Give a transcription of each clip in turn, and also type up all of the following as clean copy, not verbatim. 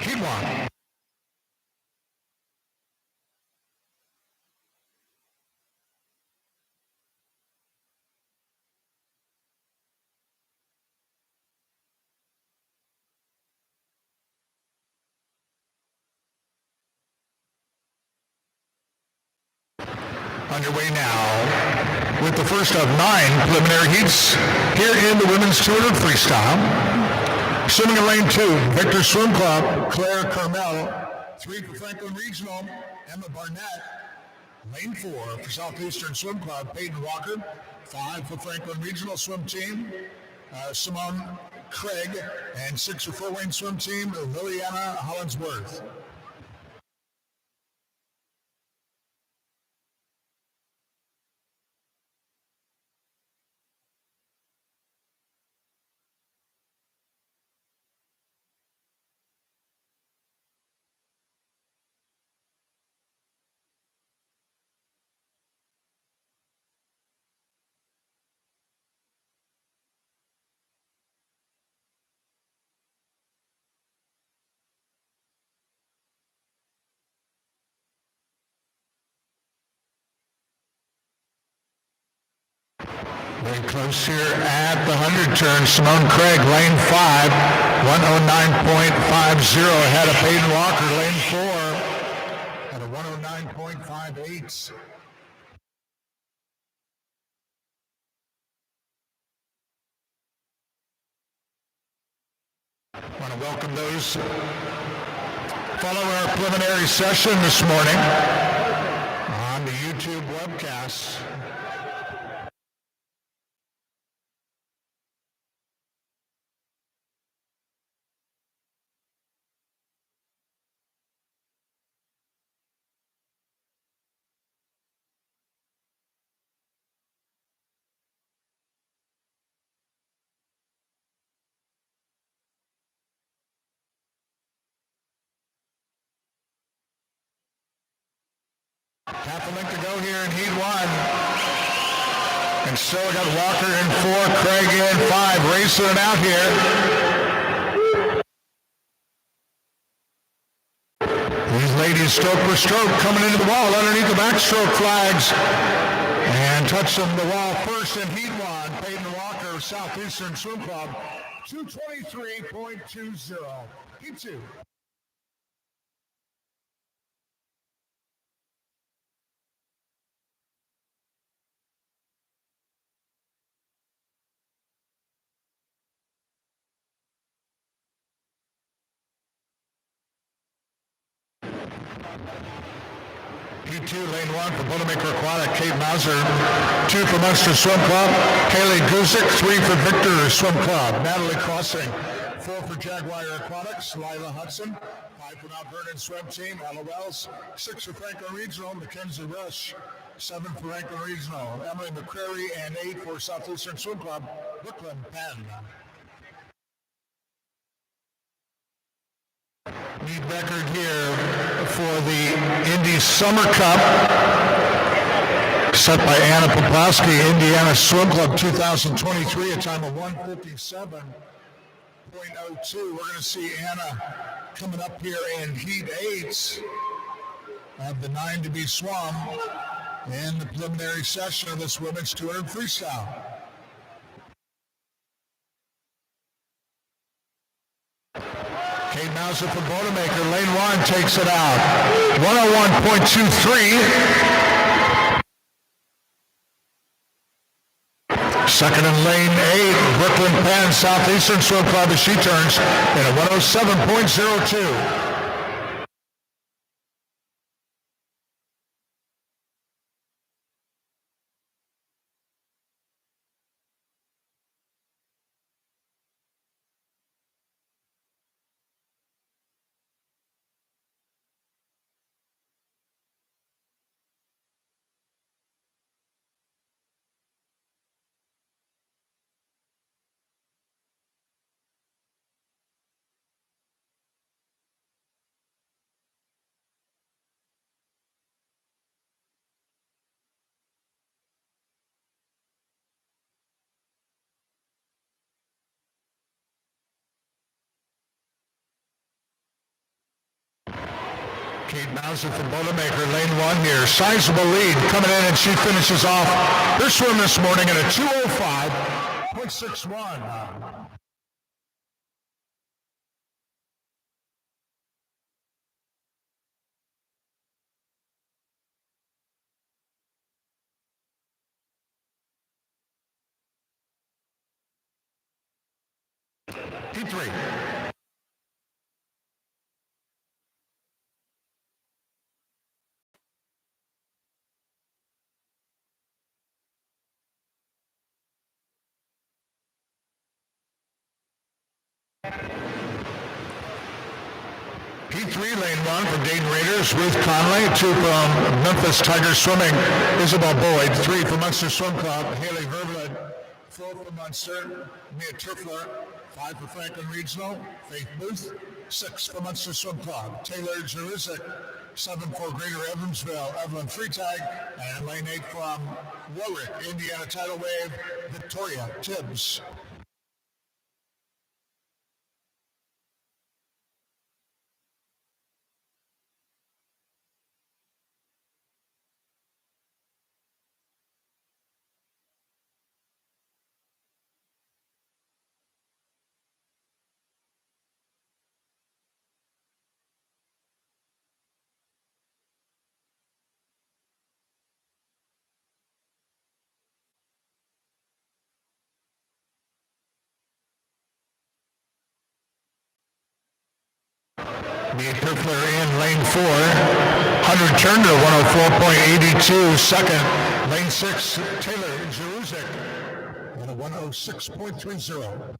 Heat 1. Underway now with the first of 9 preliminary heats here in the women's 200 freestyle. Swimming in lane 2, Victor Swim Club, Claire Carmel. 3 for Franklin Regional, Emma Barnett. Lane 4 for Southeastern Swim Club, Peyton Walker. 5 for Franklin Regional Swim Team, Simone Craig. And 6 for Fort Wayne Swim Team, Liliana Hollinsworth. Very close here at the 100 turn. Simone Craig, lane 5, 109.50 ahead of Peyton Walker, lane 4, at a 109.58. I want to welcome those following our preliminary session this morning on the YouTube webcast. Half a length to go here in Heat 1. And still got Walker in 4, Craig in 5, racing it out here. These ladies stroke for stroke coming into the wall underneath the backstroke flags. And touching the wall first in Heat 1, Peyton Walker, Southeastern Swim Club, 223.20. Heat 2. P2, lane 1 for Boilermaker Aquatic, Kate Mauser. 2 for Munster Swim Club, Haley Guzik. 3 for Victor Swim Club, Natalie Crossing. 4 for Jaguar Aquatics, Lila Hudson. 5 for Mount Vernon Swim Team, Ella Wells. 6 for Franklin Regional, Mackenzie Rush. 7 for Franklin Regional, Emily McCrary. And 8 for Southeastern Swim Club, Brooklyn Penn. Lead record here for the Indy Summer Cup, set by Anna Poplowski, Indiana Swim Club 2023, a time of 157.02. We're going to see Anna coming up here in Heat 8 of the 9 to be swum in the preliminary session of this women's 200 freestyle. Kate Mauser from Boilermaker, lane 1 takes it out. 101.23. Second in lane 8, Brooklyn Penn, Southeastern Swim Club as she turns in a 107.02. Kate Mauser from Boilermaker, lane one here. Sizable lead coming in, and she finishes off her swim this morning at a 2:05.61. P3. P3, lane one for Dayton Raiders, Ruth Conley. 2 from Memphis Tigers Swimming, Isabel Boyd. 3 from Munster Swim Club, Haley Verblin. 4 from Munster, Mia Turfler. 5 for Franklin Regional, Faith Booth. 6 for Munster Swim Club, Taylor Jeruzik. 7 for Greater Evansville, Evelyn Freitag. And lane 8 from Warwick, Indiana Tidal Wave, Victoria Tibbs. Mia Turfler in lane 4. 100 Turner, 104.82. Second, lane 6, Taylor Jeruzik, at a 106.30.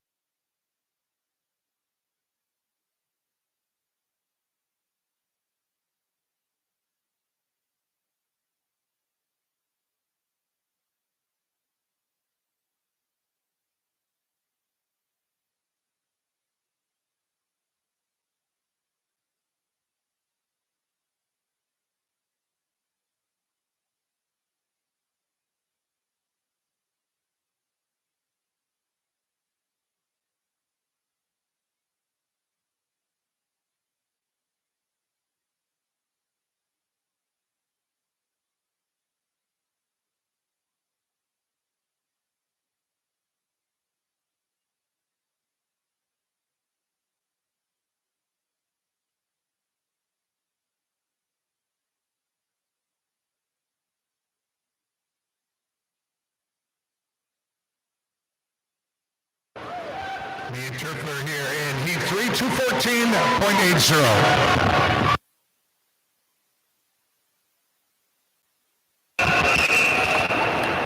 The interpreter here in heat 3, 214.80.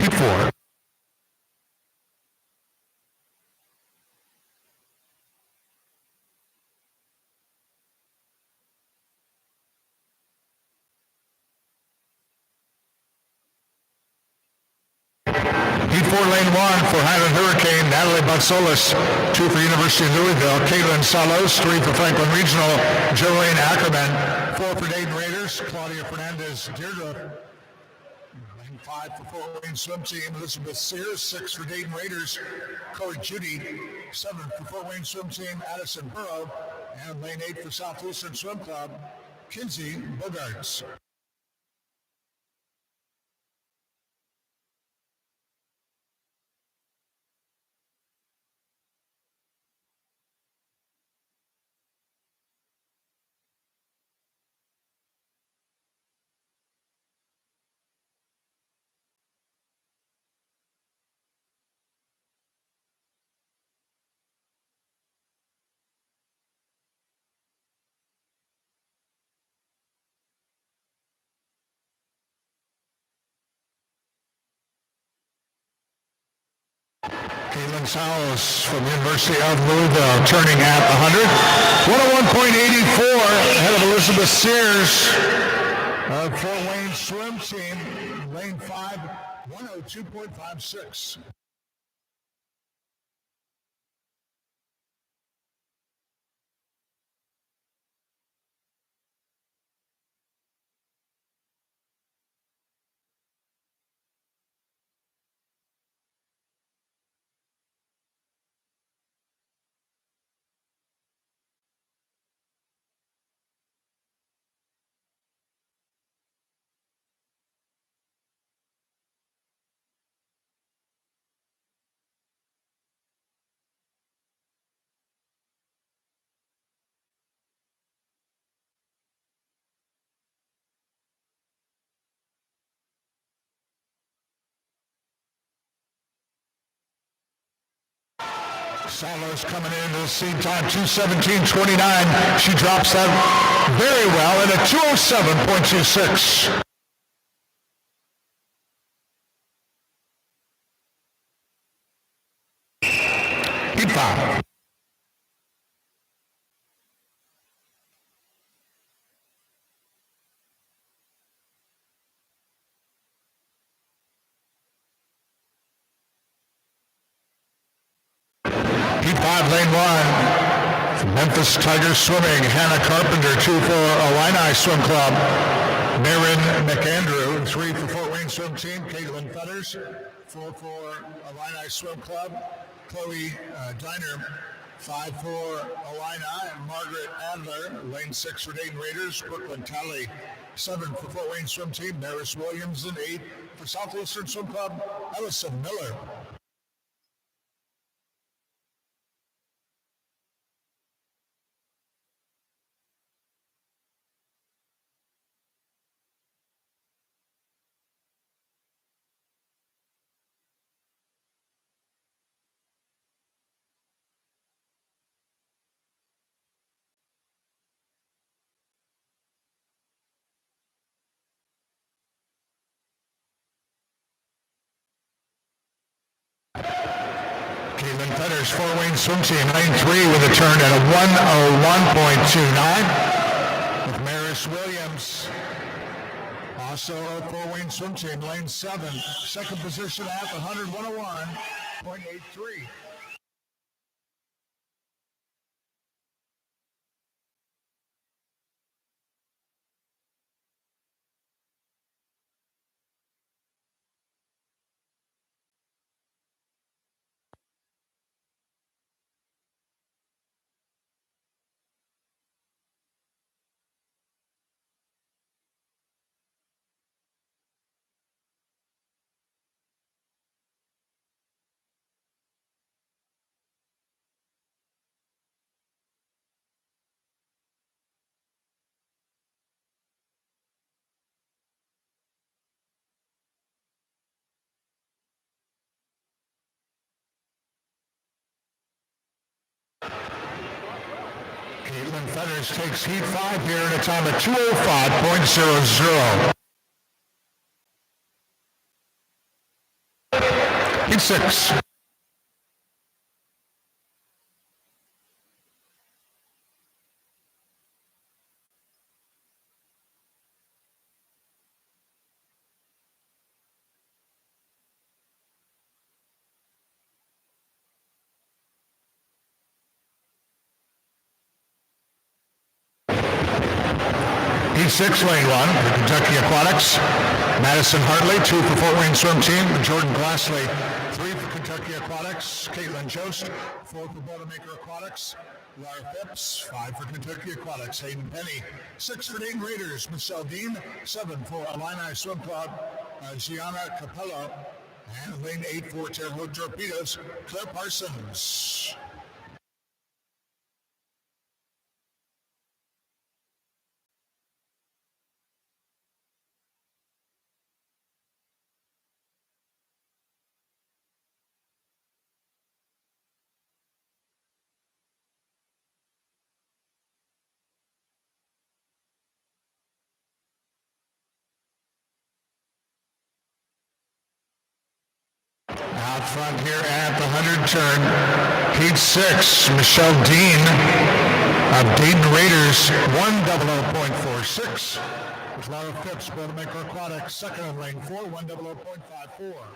Heat 4. Heat 4, lane 1 for Highland Hurricane, Natalie Batsolis. 2 for University of Louisville, Caitlin Salos. 3 for Franklin Regional, Jolene Ackerman. 4 for Dayton Raiders, Claudia Fernandez Deirdre. Lane 5 for Fort Wayne Swim Team, Elizabeth Sears. 6 for Dayton Raiders, Corey Judy. 7 for Fort Wayne Swim Team, Addison Burrow. And lane 8 for Southeastern Swim Club, Kinsey Bogarts. Caitlin Salos from the University of Louisville, turning at 101.84, ahead of Elizabeth Sears of Fort Wayne Swim Team, lane 5, 102.56. Salos coming into the seed time, 2:17.29. She drops that very well at a 2:07.26. Heat 5. Heat 5, lane 1. Memphis Tigers swimming. Hannah Carpenter, 2 for Illini Swim Club. Marin McAndrew, 3 for Fort Wayne Swim Team. Caitlin Fetters, 4 for Illini Swim Club. Chloe Diner, 5 for Illini. Margaret Adler, lane 6 for Dayton Raiders. Brooklyn Talley, 7 for Fort Wayne Swim Team. Maris Williamson, 8 for Southeastern Swim Club. Ellison Miller. Caitlin Fetters, Fort Wayne Swim Team, lane 3 with a turn at a 1:01.29. With Maris Williams, also Fort Wayne Swim Team, lane 7, second position at 101.83. Caitlin Fetters takes heat 5 here at a time of 2:05.00. Heat 6. Heat 6, lane 1 for Kentucky Aquatics. Madison Hartley, 2 for Fort Wayne Swim Team. Jordan Glassley, 3 for Kentucky Aquatics. Caitlin Jost, 4 for Boilermaker Aquatics. Laura Phipps, 5 for Kentucky Aquatics. Hayden Penny, 6 for Dayton Raiders. Michelle Dean, 7 for Illini Swim Club. Gianna Capello. And lane 8 for Terre Haute Torpedoes, Claire Parsons. Out front here at the 100 turn, heat 6, Michelle Dean of Dayton Raiders, 1:00.46. With Laura Phipps, Boilermaker Aquatics, second in lane 4, 1:00.54.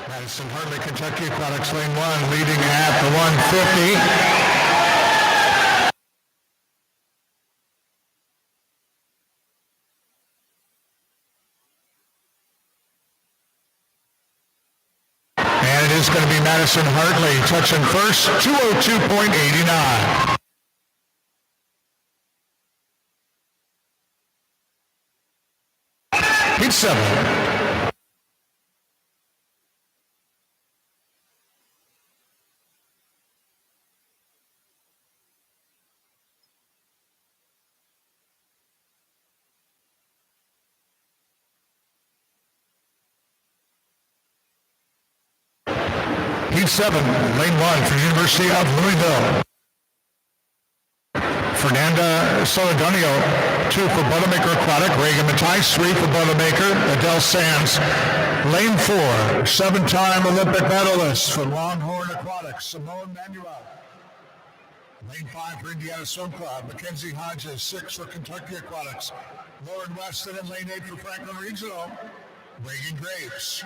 Madison Hartley, Kentucky Aquatics, lane 1, leading at the 150. And it is going to be Madison Hartley, touching first, 202.89. Heat 7. Heat 7, lane 1 for University of Louisville. Fernanda Soledonio, 2 for Boilermaker Aquatic. Reagan Matthijs, 3 for Boilermaker. Adele Sands, lane 4, 7-time Olympic medalist for Longhorn Aquatics, Simone Manuel. Lane 5 for Indiana Swim Club. Mackenzie Hodges, 6 for Kentucky Aquatics. Lauren Weston in lane 8 for Franklin Regional. Reagan Graves.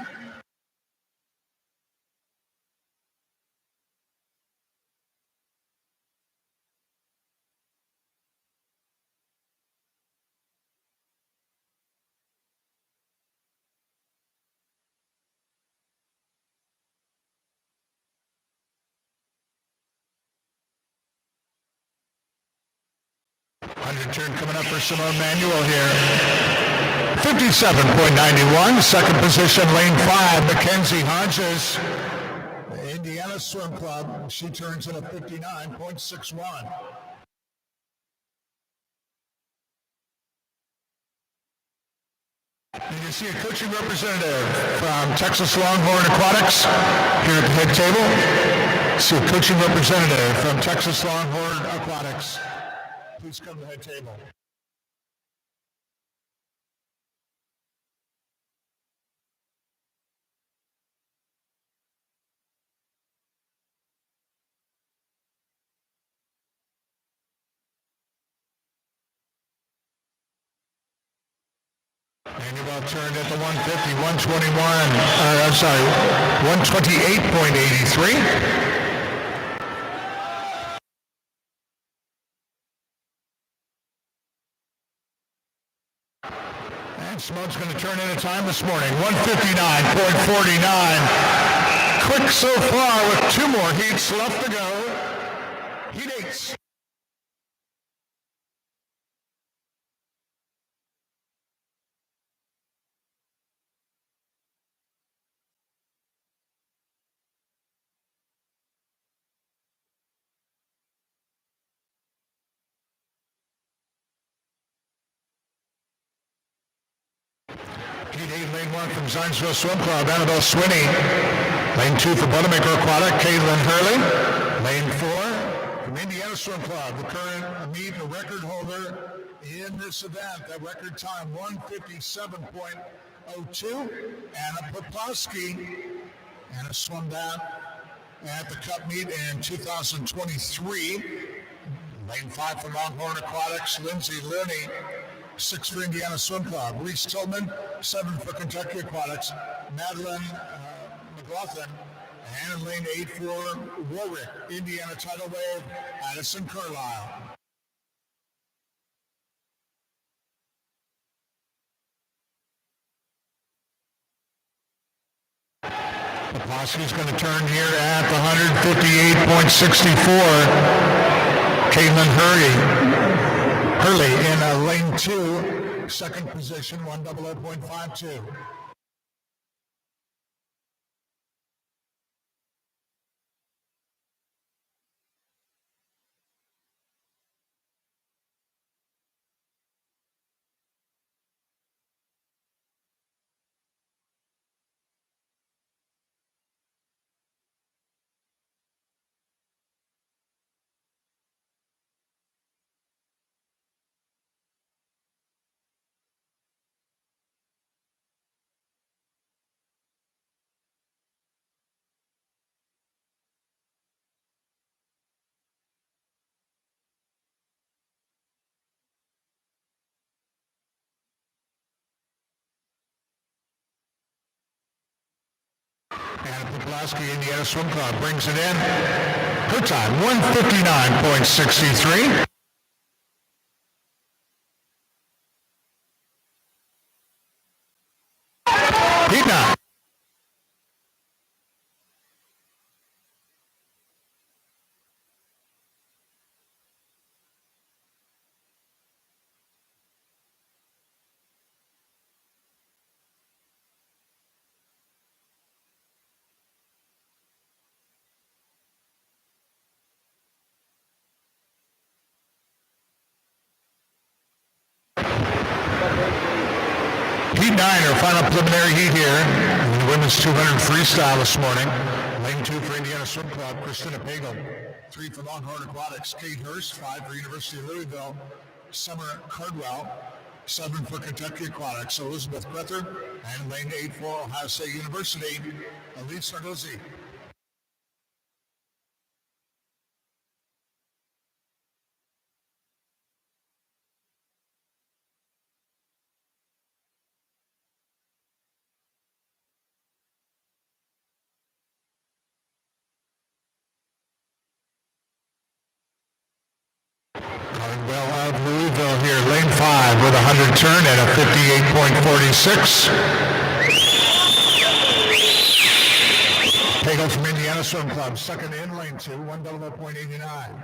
100 turn coming up for Simone Manuel here. 57.91. Second position, lane 5, Mackenzie Hodges. The Indiana Swim Club. She turns in a 59.61. And you see a coaching representative from Texas Longhorn Aquatics here at the head table. See a coaching representative from Texas Longhorn Aquatics. Please come to the head table. Manuel turned at the 150, 128.83. And Simone's going to turn in a time this morning, 159.49. Quick so far with 2 more heats left to go. Heat 8. Heat 8, lane 1 from Zionsville Swim Club, Annabelle Swinney. Lane 2 for Boilermaker Aquatic, Caitlin Hurley. Lane 4 from Indiana Swim Club, the current meet record holder in this event. That record time, 157.02. Anna Poplowski. Anna swum that at the Cup meet in 2023. Lane 5 for Longhorn Aquatics, Lindsay Linney. 6 for Indiana Swim Club. Reese Tillman, 7 for Kentucky Aquatics. Madeline McLaughlin. And in lane 8 for Warwick, Indiana Tidal Wave, Addison Carlisle. Poplowski's going to turn here at the 158.64. Caitlin Hurley in lane 2, second position, 100.52. And Poplowski, Indiana Swim Club, brings it in. Her time, 159.63. Heat 9. Heat 9, our final preliminary heat here in the women's 200 freestyle this morning. Lane 2 for Indiana Swim Club, Christina Pagel. 3 for Longhorn Aquatics, Kate Hurst. 5 for University of Louisville, Summer Cardwell. 7 for Kentucky Aquatics, Elizabeth Grether. And lane 8 for Ohio State University, Elise Nardozzi. Cardwell of Louisville here, lane 5 with a 100 turn and a 58.46. Pagel from Indiana Swim Club, second in lane 2, 1:00.89.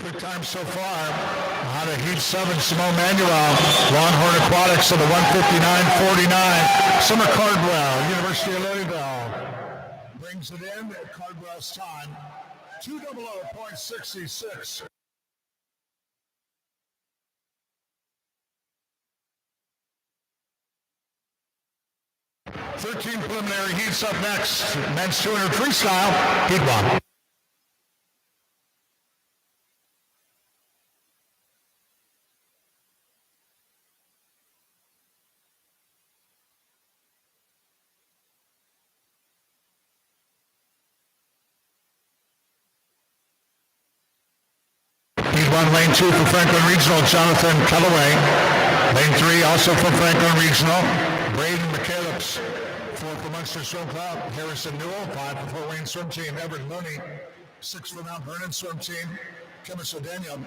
Quick time so far. Out of Heat 7, Simone Manuel. Longhorn Aquatics of the 1:59.49. Summer Cardwell, University of Louisville. Brings it in at Cardwell's time, 2:00.66. Thirteen preliminary heats up next. Men's 200 freestyle, Heat 1. Lane 2 for Franklin Regional, Jonathan Kellaway. Lane 3 also for Franklin Regional, Braden McCalebs. 4 for Munster Swim Club, Harrison Newell. 5 for Fort Wayne Swim Team, Everett Looney. 6 for Mount Vernon Swim Team, Kimmis O'Daniel.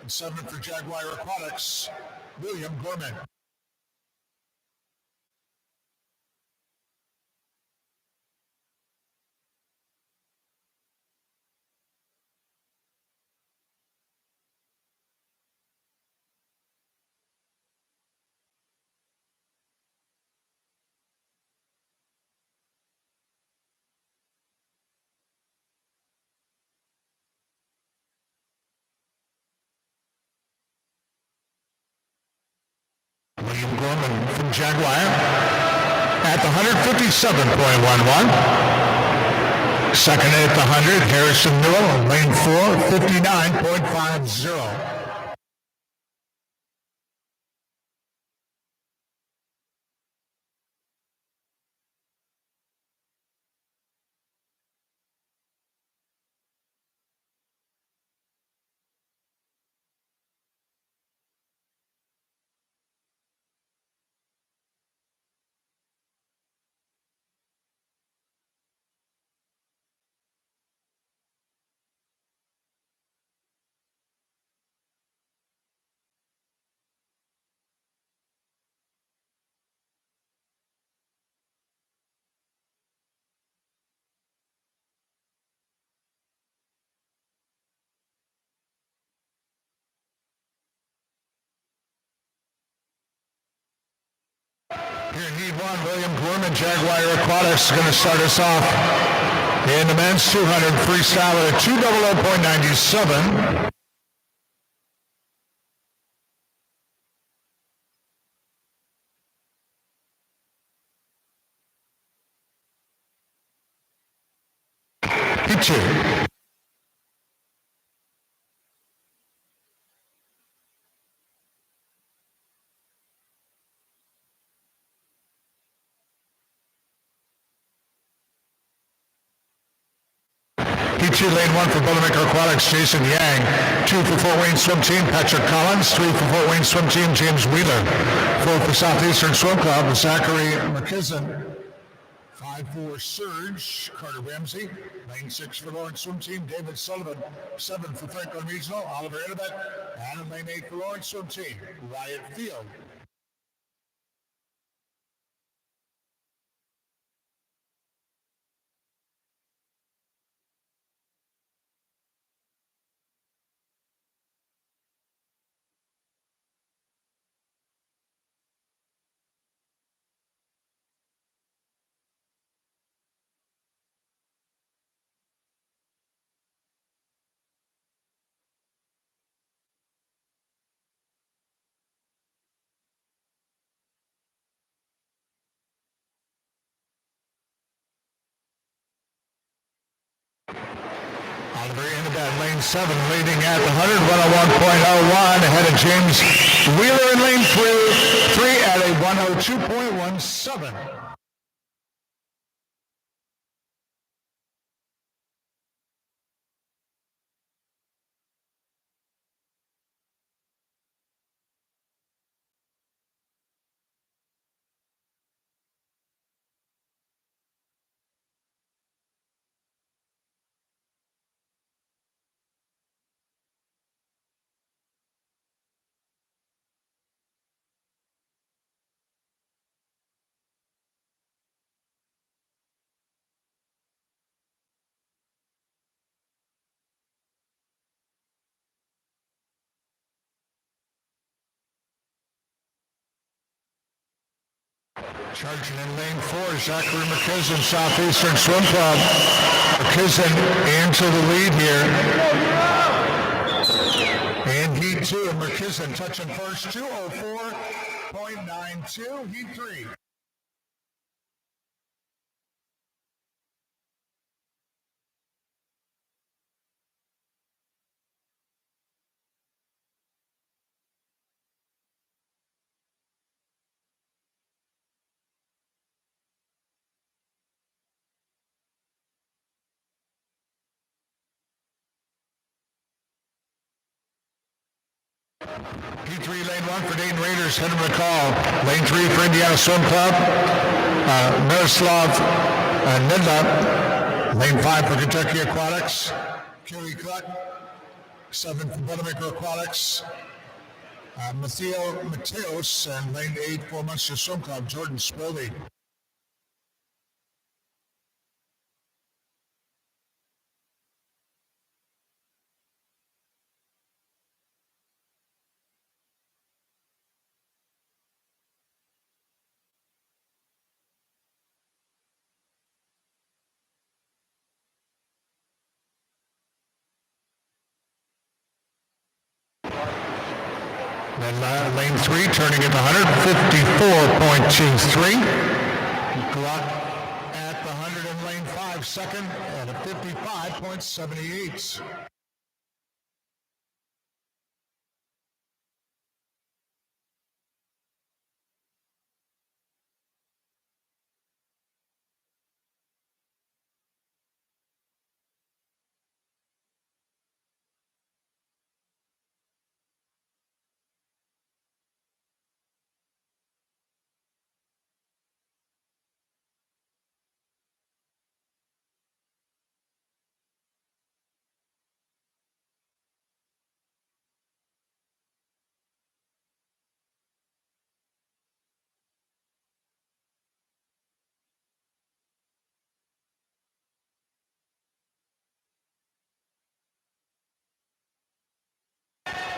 And 7 for Jaguar Aquatics, William Gorman. William Gorman from Jaguar at the 157.11. Second at the 100, Harrison Newell, lane 4, 59.50. Here in Heat 1, William Gorman, Jaguar Aquatics, is going to start us off in the men's 200 freestyle at a 2:00.97. Heat 2. Heat 2, lane 1 for Boilermaker Aquatics, Jason Yang. 2 for Fort Wayne Swim Team, Patrick Collins. 3 for Fort Wayne Swim Team, James Wheeler. 4 for Southeastern Swim Club, Zachary McKisson. 5-4 Surge, Carter Ramsey. Lane 6 for Lawrence Swim Team, David Sullivan. 7 for Franklin Regional, Oliver Annabeth. And lane 8 for Lawrence Swim Team, Wyatt Field. Oliver Annabeth, lane 7, leading at the 100, 101.01, ahead of James Wheeler in lane 3 at a 102.17. Charging in lane 4, Zachary McKisson, Southeastern Swim Club. McKisson into the lead here. In Heat 2, McKisson touching first, 2:04.92, Heat 3. Heat 3, lane 1 for Dayton Raiders, Henry McCall. Lane 3 for Indiana Swim Club, Miroslav Nidla. Lane 5 for Kentucky Aquatics, Kerry Cluck. 7 for Boilermaker Aquatics, Mateos. And lane 8 for Munster Swim Club, Jordan Spiley. Then lane 3 turning at the 154.23. Gluck at the 100 in lane 5 second at a 55.78.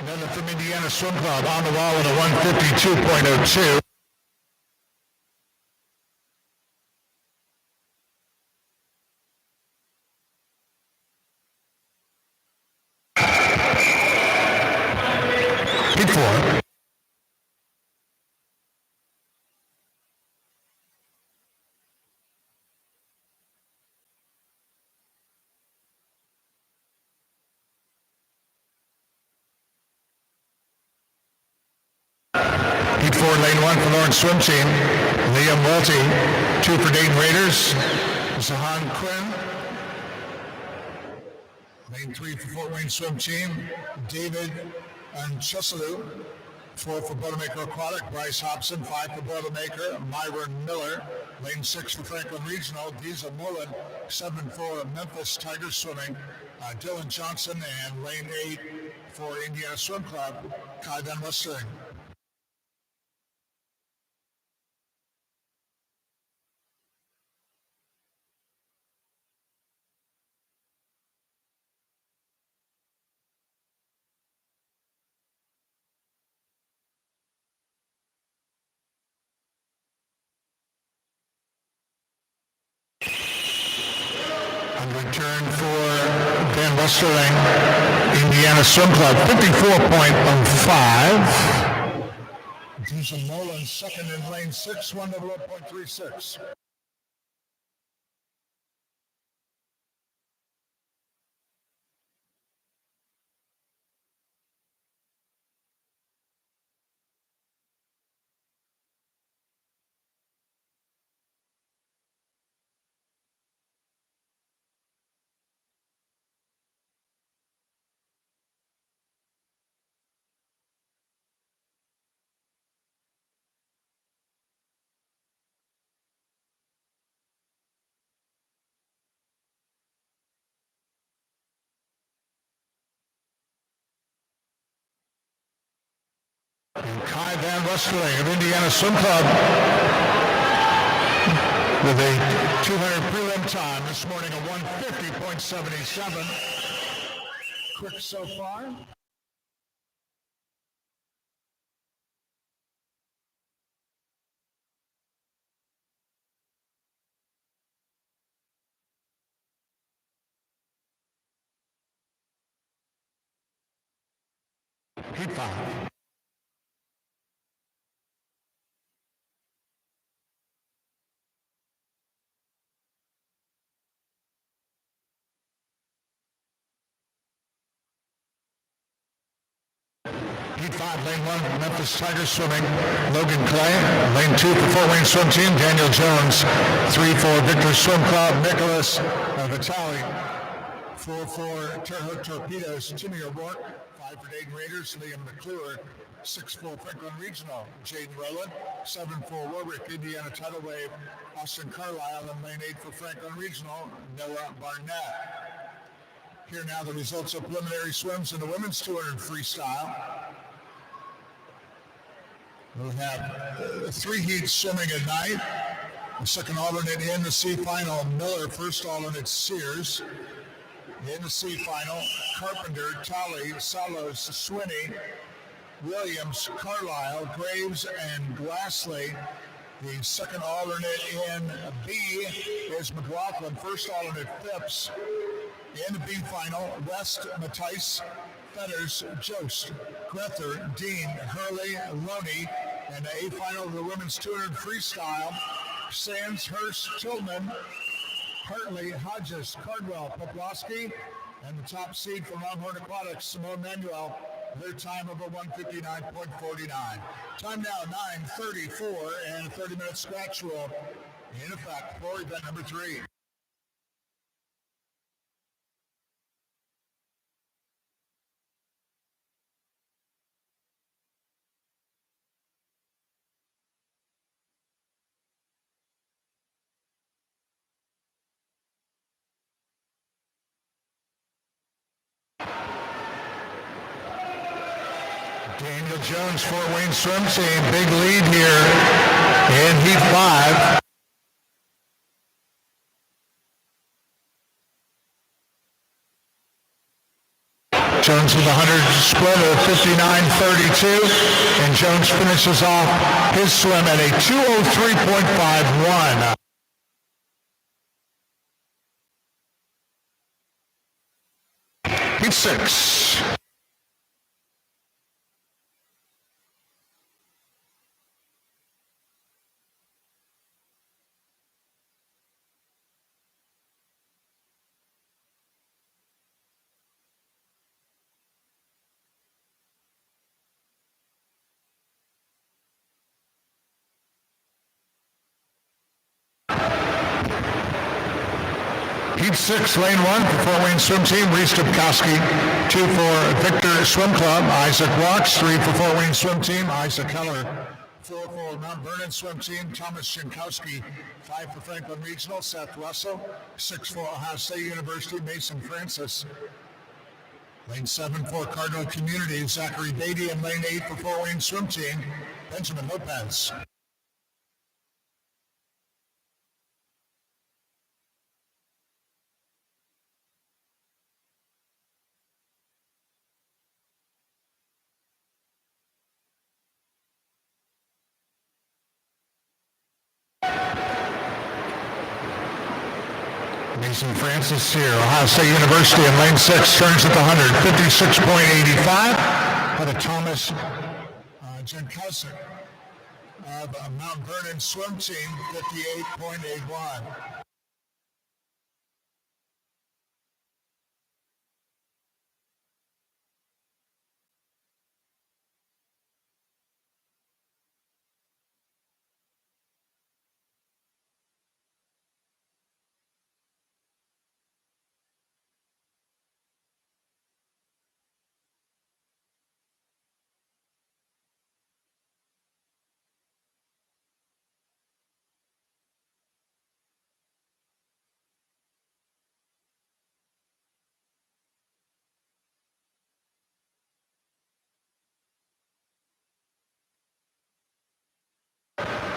Another from Indiana Swim Club on the wall at a 152.02. Heat 4. Heat 4, lane 1 for Lawrence Swim Team, Liam Walty. 2 for Dayton Raiders, Zahan Quinn. Lane 3 for Fort Wayne Swim Team, David Chesalu. 4 for Boilermaker Aquatic, Bryce Hobson. 5 for Boilermaker, Myron Miller. Lane 6 for Franklin Regional, Diesel Mullen. 7 for Memphis Tiger Swimming, Dylan Johnson. And lane 8 for Indiana Swim Club, Kai Van Westering. Return for Van Westerling, Indiana Swim Club, 54.05. Diesel Nolan, second in lane 6, 1:00.36. Kai Van Westerling of Indiana Swim Club with a 200 prelim time this morning of 1:50.77. Quick so far. Heat 5. Heat 5, lane 1, Memphis Tiger Swimming, Logan Clay. Lane 2 for Fort Wayne Swim Team, Daniel Jones. 3 for Victor Swim Club, Nicholas Vitale. 4 for Terre Haute Torpedoes, Jimmy O'Rourke. 5 for Dayton Raiders, Liam McClure. 6 for Franklin Regional, Jaden Rowland. 7 for Warwick, Indiana Tidal Wave, Austin Carlisle. And lane 8 for Franklin Regional, Noah Barnett. Here now the results of preliminary swims in the women's 200 freestyle. We'll have 3 heats swimming at night. The second alternate in the C final, Miller. First alternate, Sears. In the C final, Carpenter, Tolley, Salos, Swinney, Williams, Carlisle, Graves, and Glassley. The second alternate in B is McLaughlin. First alternate, Phipps. In the B final, West, Matisse, Fetters, Jost, Grether, Dean, Hurley, Loney. And the A final of the women's 200 freestyle, Sands, Hurst, Tillman, Hartley, Hodges, Cardwell, Poplowski, and the top seed from Longhorn Aquatics, Simone Manuel, their time of a 1:59.49. Time now, 9:34, and a 30-minute scratch rule in effect for event number 3. Daniel Jones, Fort Wayne Swim Team, big lead here in Heat 5. Jones with a 100 split of 59.32, and Jones finishes off his swim at a 2:03.51. Heat 6. Heat 6, lane 1 for Fort Wayne Swim Team, Reese Dubkowski. 2 for Victor Swim Club, Isaac Walks. 3 for Fort Wayne Swim Team, Isaac Heller. 4 for Mount Vernon Swim Team, Thomas Jankowski. 5 for Franklin Regional, Seth Russell. 6 for Ohio State University, Mason Francis. Lane 7 for Cardinal Community, Zachary Beatty. And lane 8 for Fort Wayne Swim Team, Benjamin Lopez. Mason Francis here, Ohio State University in lane 6, turns at the 100, 56.85. By the Thomas Jankowski of Mount Vernon Swim Team, 58.81.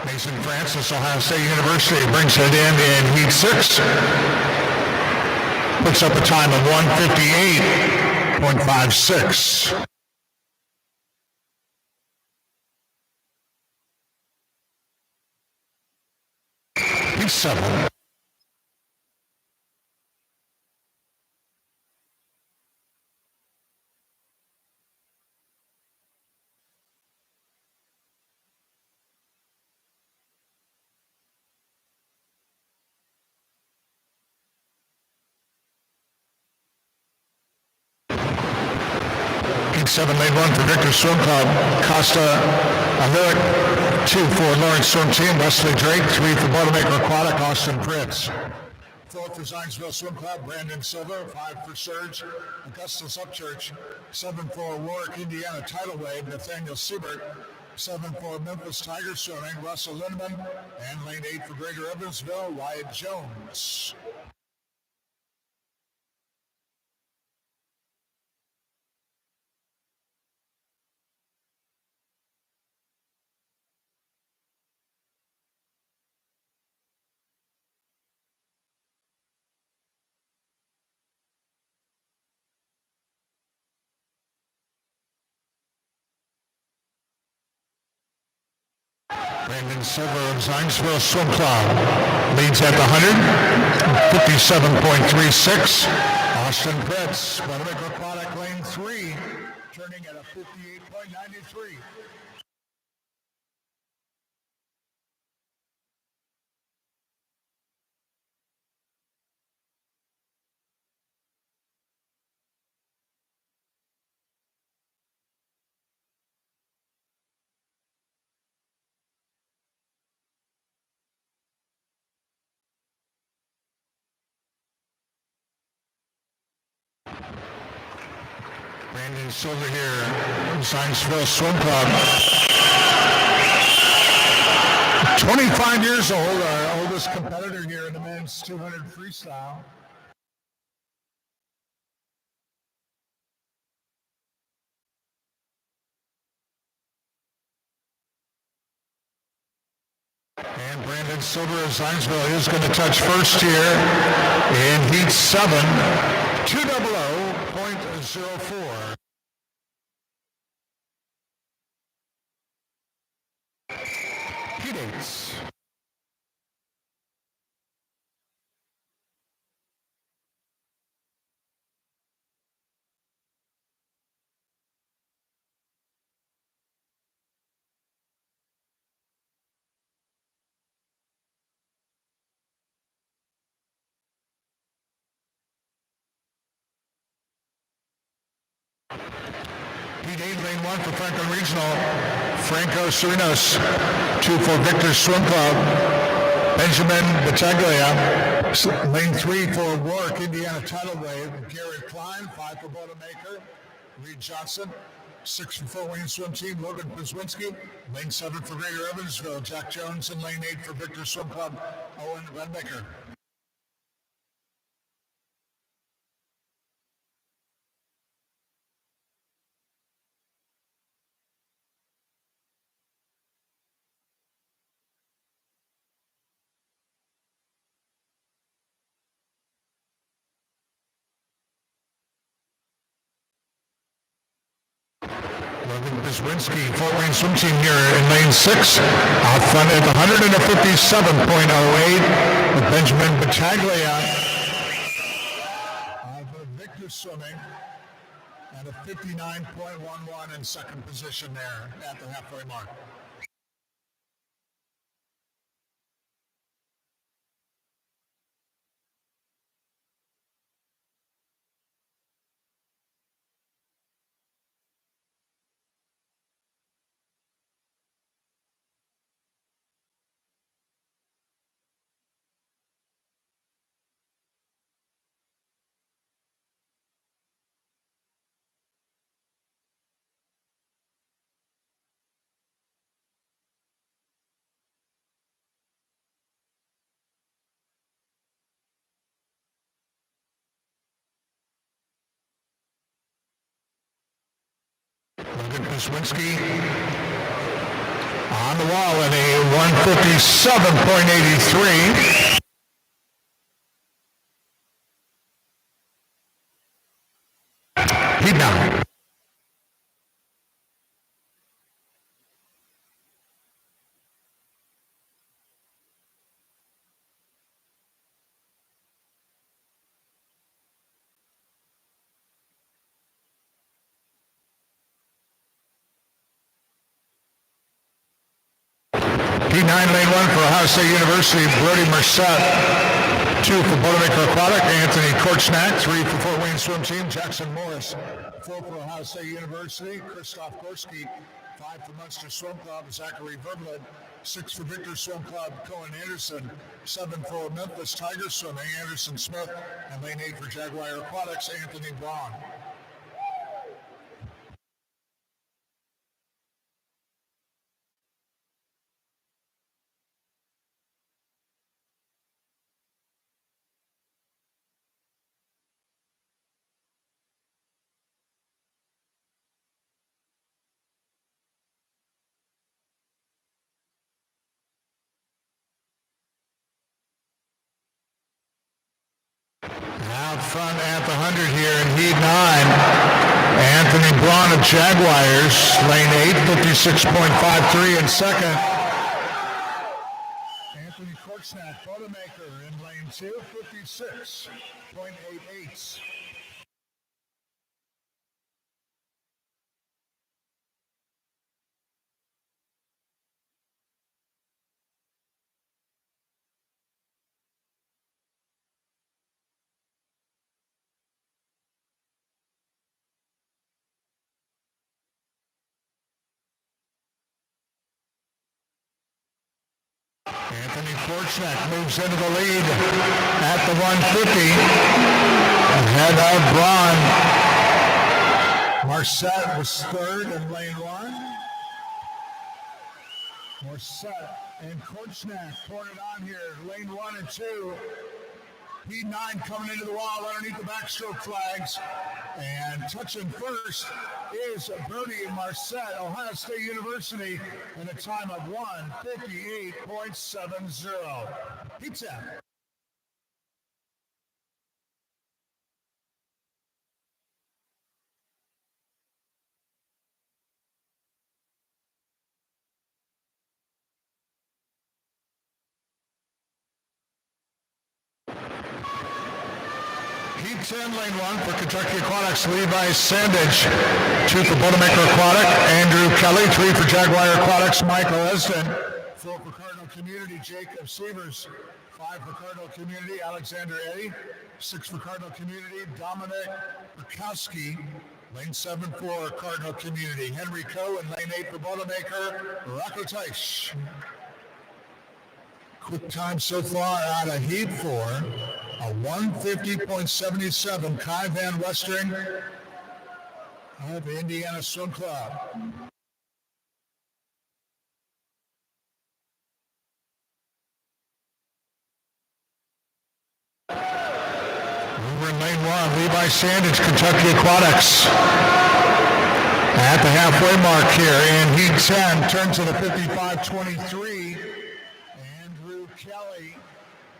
Mason Francis, Ohio State University, brings it in Heat 6. Puts up a time of 158.56. Heat 7. Heat 7, lane 1 for Victor Swim Club, Costa Alert. 2 for Lawrence Swim Team, Wesley Drake. 3 for Boilermaker Aquatic, Austin Pritz. 4 for Zionsville Swim Club, Brandon Silver. 5 for Surge, Augustus Upchurch. 7 for Warwick, Indiana Tidal Wave, Nathaniel Siebert. 7 for Memphis Tiger Swimming, Russell Lindeman. And lane 8 for Greater Evansville, Wyatt Jones. Brandon Silver of Zionsville Swim Club leads at the 100, 57.36. Austin Pritz, Boilermaker Aquatic, lane 3, turning at a 58.93. Brandon Silver here, Zionsville Swim Club. 25 years old, our oldest competitor here in the men's 200 freestyle. And Brandon Silver of Zionsville is going to touch first here in Heat 7, 200.04. Heat 8. Heat 8, lane 1 for Franklin Regional, Franco Serinos. 2 for Victor Swim Club, Benjamin Battaglia. Lane 3 for Warwick, Indiana Tidal Wave. Gary Klein, 5 for Bodemakers. Reed Johnson. 6 for Fort Wayne Swim Team, Logan Przewinski. Lane 7 for Greater Evansville, Jack Jones. And lane 8 for Victor Swim Club, Owen Redmaker. Logan Przewinski, Fort Wayne Swim Team here in lane 6. Out front at 157.08 with Benjamin Battaglia of Victor Swimming at a 59.11 in second position there at the halfway mark. Logan Przewinski on the wall in a 157.83. Heat 9. P9 lane 1 for Ohio State University, Brody Merced. 2 for Bodemakers Aquatic, Anthony Korchnak. 3 for Fort Wayne Swim Team, Jackson Morris. 4 for Ohio State University, Christoph Gorski. 5 for Munster Swim Club, Zachary Verblin. 6 for Victor Swim Club, Cohen Anderson. 7 for Memphis Tiger Swimming, Anderson Smith. And lane 8 for Jaguar Aquatics, Anthony Braun. Out front at the 100 here in Heat 9. Anthony Braun of Jaguars, lane 8, 56.53 in second. Anthony Korchnak, Bodemakers in lane 2, 56.88. Anthony Korchnak moves into the lead at the 150. Ahead of Braun. Marcet was third in lane 1. Marcet and Korchnak pouring it on here. Lane 1 and 2. P9 coming into the wall underneath the backstroke flags. And touching first is Brody Marcet, Ohio State University, in a time of 1:58.70. Pizza. Heat 10, lane 1 for Kentucky Aquatics, Levi Sandage. 2 for Bodemakers Aquatic, Andrew Kelly. 3 for Jaguar Aquatics, Michael Esden. 4 for Cardinal Community, Jacob Sievers. 5 for Cardinal Community, Alexander Eddy. 6 for Cardinal Community, Dominic Bukowski. Lane 7 for Cardinal Community, Henry Coe. And lane 8 for Bodemakers, Rocco Teisch. Quick time so far out of heat 4, a 150.77, Kai Van Westering of the Indiana Swim Club. Over in lane 1, Levi Sandage, Kentucky Aquatics. At the halfway mark here in heat 10, turn to the 55.23. Andrew Kelly,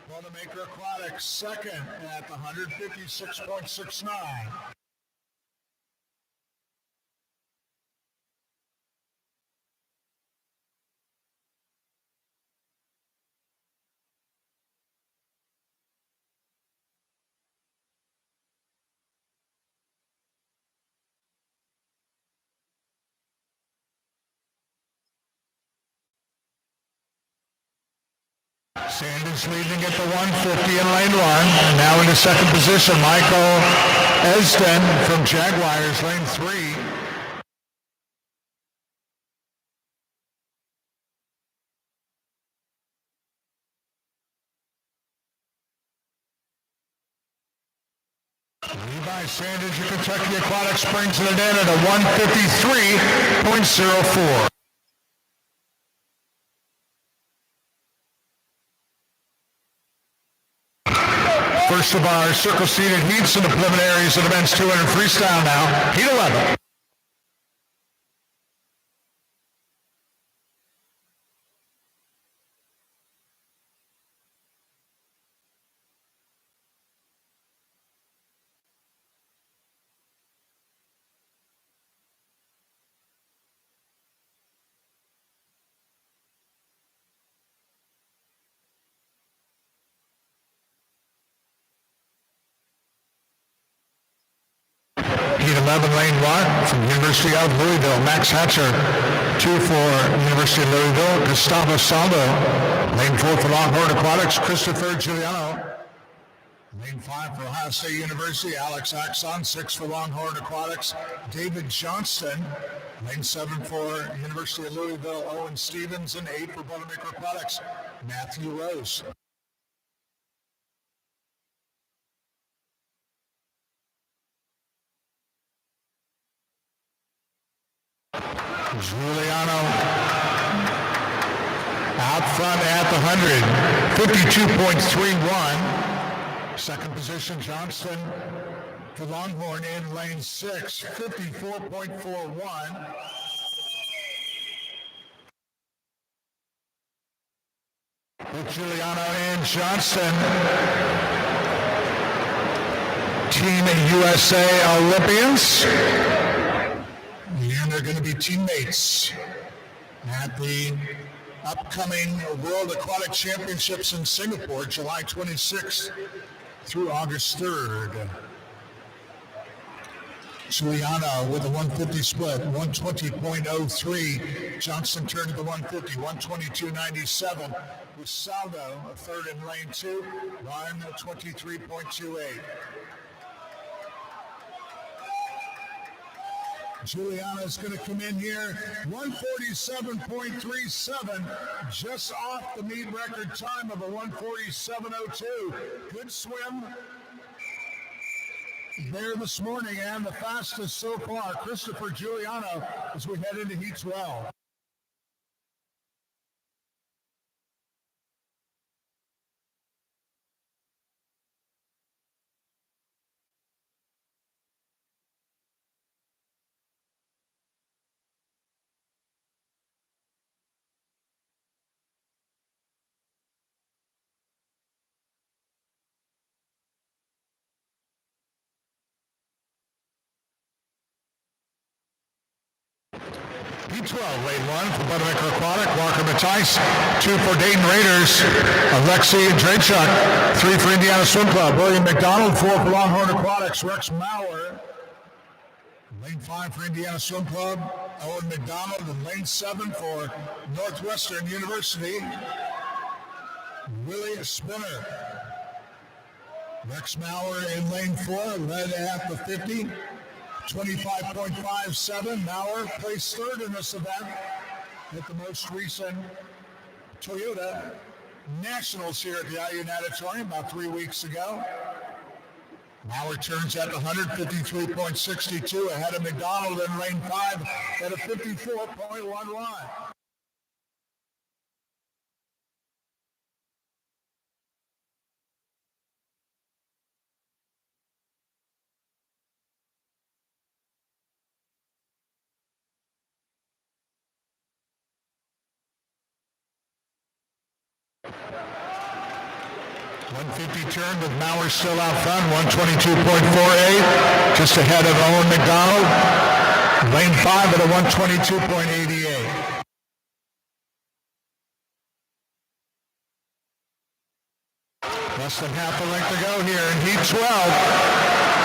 Boilermaker Aquatics, second at the 156.69. Sanders leading at the 150 in lane 1. And now into second position, Michael Esden from Jaguars, lane 3. Levi Sanders of Kentucky Aquatics brings it in at a 153.04. First of our circle-seated heats in the preliminaries of the men's 200 freestyle now. Heat 11. Heat 11, lane 1 from University of Louisville, Max Hatcher. 2 for University of Louisville, Gustavo Saldo. Lane 4 for Longhorn Aquatics, Christopher Giuliano. Lane 5 for Ohio State University, Alex Axon. 6 for Longhorn Aquatics, David Johnston. Lane 7 for University of Louisville, Owen Stevens. And 8 for Boilermaker Aquatics, Matthew Rose. Giuliano out front at the 100, 52.31. Second position, Johnston for Longhorn in lane 6, 54.41. With Giuliano and Johnston, Team USA Olympians. And they're going to be teammates at the upcoming World Aquatic Championships in Singapore, July 26th through August 3rd. Giuliano with a 150 split, 120.03. Johnston turned to the 150, 122.97. With Saldo, a third in lane 2, 123.28. Giuliano is going to come in here, 147.37, just off the meet record time of a 147.02. Good swim there this morning, and the fastest so far, Christopher Giuliano, as we head into heat 12. Heat 12, lane 1 for Boilermaker Aquatic, Walker Matthijs. 2 for Dayton Raiders, Alexei Drachuk. 3 for Indiana Swim Club, William McDonald. 4 for Longhorn Aquatics, Rex Maurer. Lane 5 for Indiana Swim Club, Owen McDonald. And lane 7 for Northwestern University, Willie Spinner. Rex Maurer in lane 4, led at the 50. 25.57. Maurer placed third in this event at the most recent Toyota Nationals here at the IU Natatorium about 3 weeks ago. Now returns at 153.62 ahead of McDonald in lane 5 at a 54.11. .150 turn with Maurer still out front, 122.48, just ahead of Owen McDonald. Lane 5 at a 122.88. Less than half a length to go here in Heat 12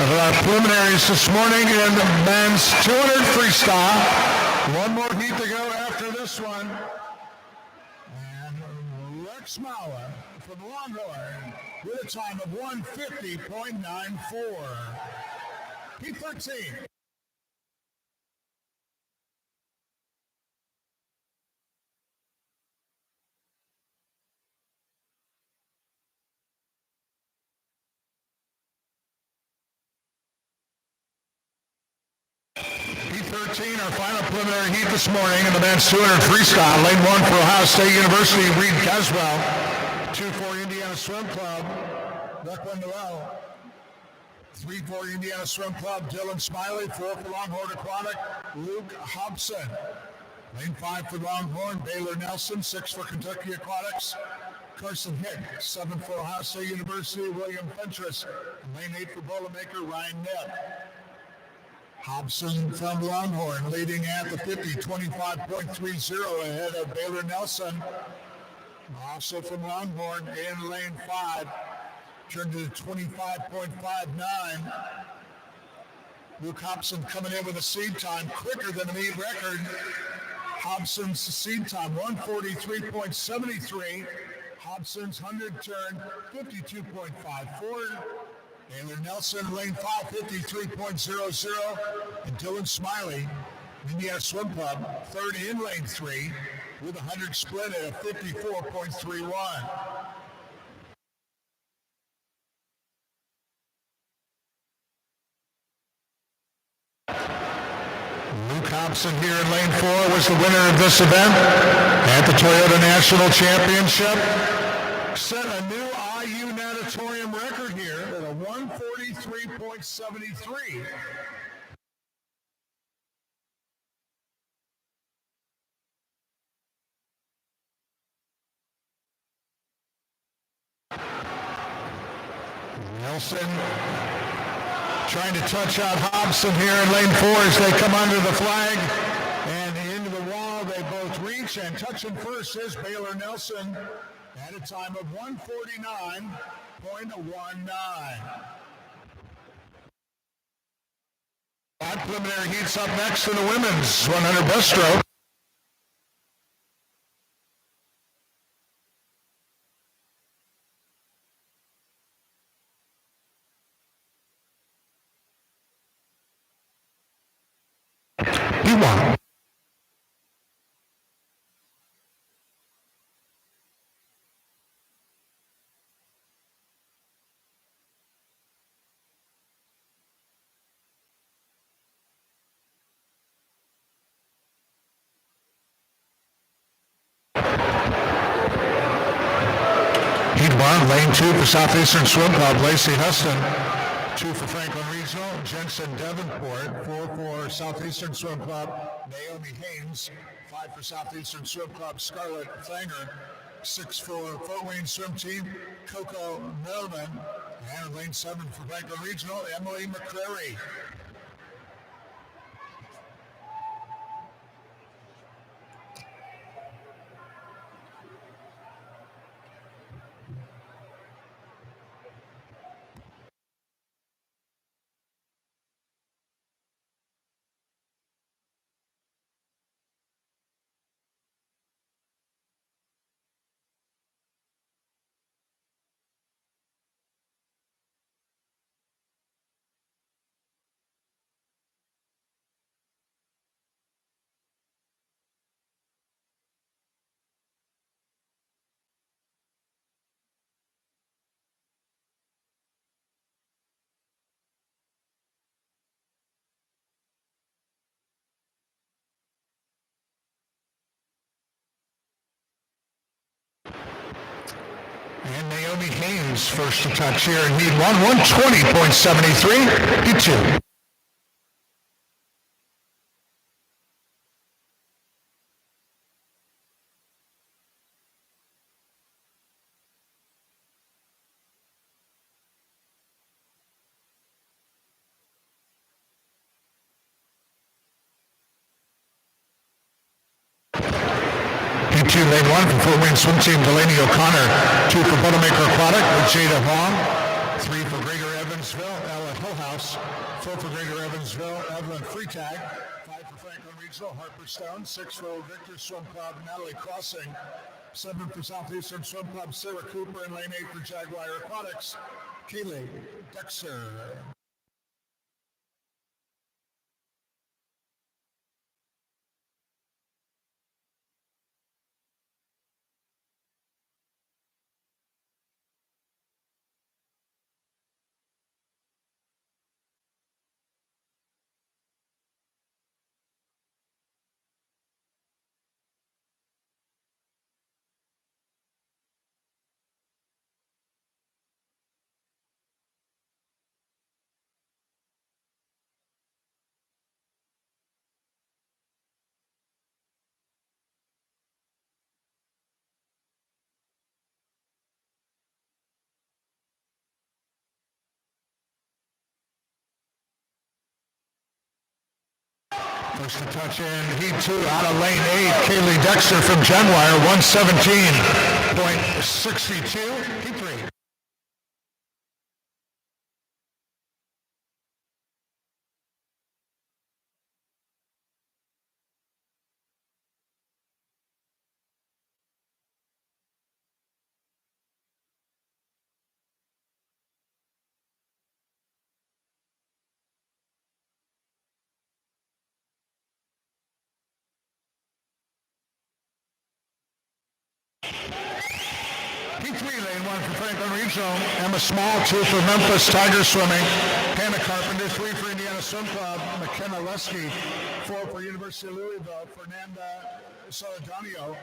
of our preliminaries this morning in the men's 200 freestyle. One more heat to go after this one. And Rex Maurer from Longhorn with a time of 150.94. Heat 13. Heat 13, our final preliminary heat this morning in the men's 200 freestyle. Lane 1 for Ohio State University, Reed Caswell. 2 for Indiana Swim Club, Buck Wendell. 3 for Indiana Swim Club, Dylan Smiley. 4 for Longhorn Aquatic, Luke Hobson. Lane 5 for Longhorn, Baylor Nelson. 6 for Kentucky Aquatics, Carson Hick. 7 for Ohio State University, William Fentress. And lane 8 for Boilermaker, Ryan Knapp. Hobson from Longhorn leading at the 50, 25.30 ahead of Baylor Nelson. Also from Longhorn in lane 5, turned to 25.59. Luke Hobson coming in with a seed time quicker than the meet record. Hobson's seed time 143.73. Hobson's 100 turn 52.54. Baylor Nelson, lane 5, 53.00. And Dylan Smiley, Indiana Swim Club, third in lane 3 with a 100 split at a 54.31. Luke Hobson here in lane 4 was the winner of this event at the Toyota National Championship. Set a new IU Natatorium record here at a 143.73. Nelson trying to touch out Hobson here in lane 4 as they come under the flag and into the wall. They both reach, and touching first is Baylor Nelson at a time of 149.19. That preliminary heats up next in the women's 100 breaststroke. You won. Heat 1, lane 2 for Southeastern Swim Club, Lacey Huston. 2 for Franklin Regional, Jensen Davenport. 4 for Southeastern Swim Club, Naomi Haynes. 5 for Southeastern Swim Club, Scarlett Fanger. 6 for Fort Wayne Swim Team, Coco Melvin. And lane 7 for Franklin Regional, Emily McCrary. And Naomi Haynes first to touch here in heat 1, 120.73, heat 2. Heat 2, lane 1 for Fort Wayne Swim Team, Delaney O'Connor. 2 for Boilermaker Aquatic with Jada Huang. 3 for Greater Evansville, Ella Hillhouse. 4 for Greater Evansville, Evelyn Freetag. 5 for Franklin Regional, Harper Stone. 6 for Victor Swim Club, Natalie Crossing. 7 for Southeastern Swim Club, Sarah Cooper. And lane 8 for Jaguar Aquatics, Kaylee Dexter. First to touch in heat 2 out of lane 8, Kaylee Dexter from Genwire, 117.62, heat 3. Heat 3, lane 1 for Franklin Regional, Emma Small. 2 for Memphis Tiger Swimming, Hannah Carpenter. 3 for Indiana Swim Club, McKenna Lesky. 4 for University of Louisville, Fernanda Soledonio.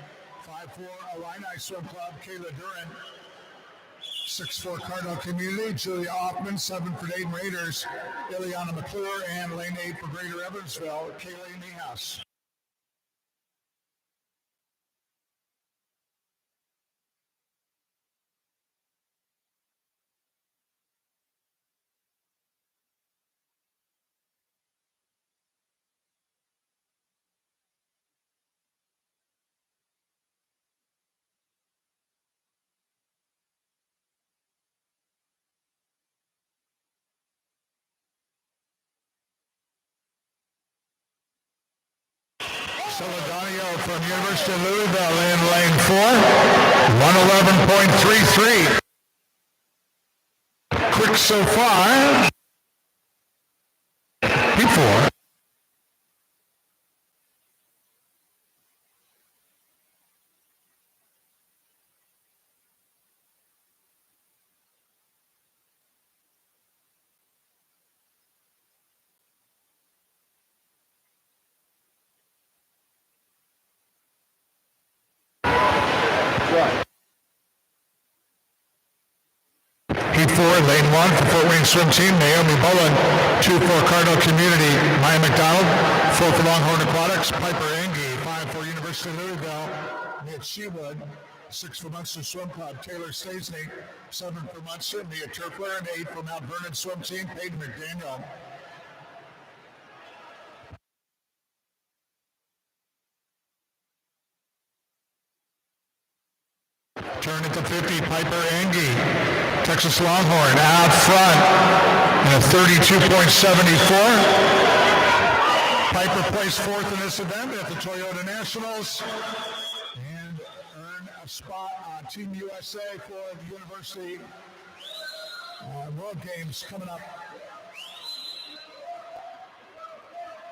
5 for Illini Swim Club, Kayla Duran. 6 for Cardinal Community, Julia Hoffman. 7 for Dayton Raiders, Ileana McClure. And lane 8 for Greater Evansville, Kaylee Niehaus. Soledonio from University of Louisville in lane 4, 111.33. Quick so far. Heat 4. Heat 4, lane 1 for Fort Wayne Swim Team, Naomi Bullen. 2 for Cardinal Community, Maya McDonald. 4 for Longhorn Aquatics, Piper Engie. 5 for University of Louisville, Mitch Shewood. 6 for Munster Swim Club, Taylor Stasney. 7 for Munster, Mia Turkler. And 8 for Mount Vernon Swim Team, Peyton McDaniel. Turn it to 50, Piper Engie, Texas Longhorn, out front in a 32.74. Piper placed 4th in this event at the Toyota Nationals and earned a spot on Team USA for the University World Games coming up.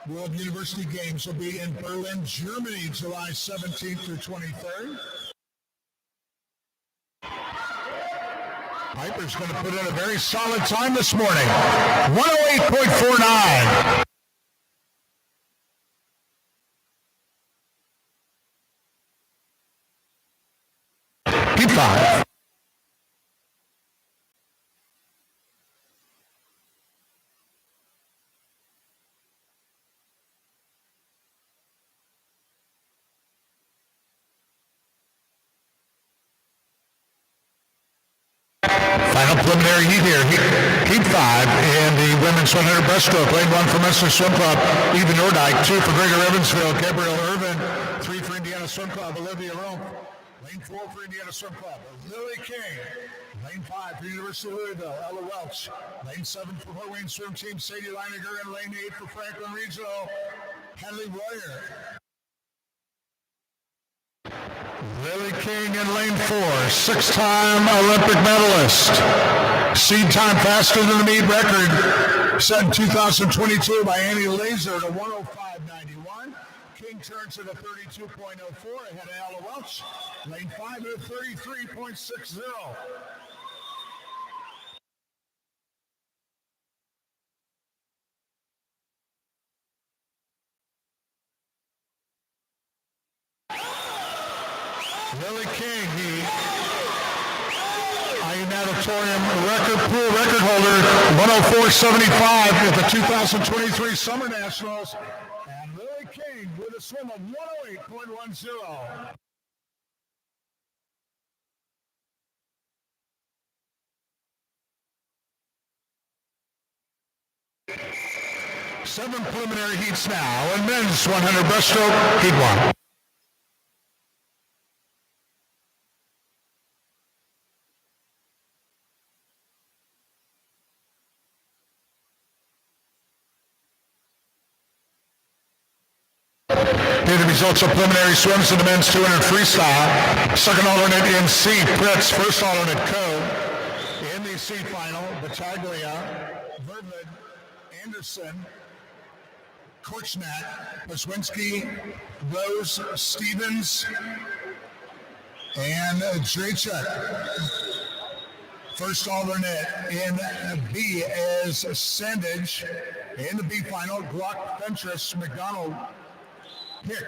World University Games will be in Berlin, Germany, July 17th through 23rd. Piper's going to put in a very solid time this morning. 108.49. Heat 5. Final preliminary heat here. Heat 5 in the women's 100 breaststroke. Lane 1 for Munster Swim Club, Eva Nordike. 2 for Greater Evansville, Gabrielle Irvin. 3 for Indiana Swim Club, Olivia Rump. Lane 4 for Indiana Swim Club, Lily King. Lane 5 for University of Louisville, Ella Welch. Lane 7 for Fort Wayne Swim Team, Sadie Leiniger. And lane 8 for Franklin Regional, Henley Royer. Lily King in lane 4, 6-time Olympic medalist. Seed time faster than the meet record set in 2022 by Annie Laser to 105.91. King turns at a 32.04 ahead of Ella Welch. Lane 5 at a 33.60. Lily King, the Natatorium pool record holder, 104.75 at the 2023 Summer Nationals. And Lily King with a swim of 108.10. Seven preliminary heats now, and men's 100 breaststroke, heat 1. Here are the results of preliminary swims in the men's 200 freestyle. Second alternate in C, Preims. First alternate, Co. In the C final, Battaglia, Vervid, Anderson, Korchnat, Paswinski, Rose, Stevens, and Drachek. First alternate in B is Sandage. In the B final, Glock, Fentress, McDonald, Hick,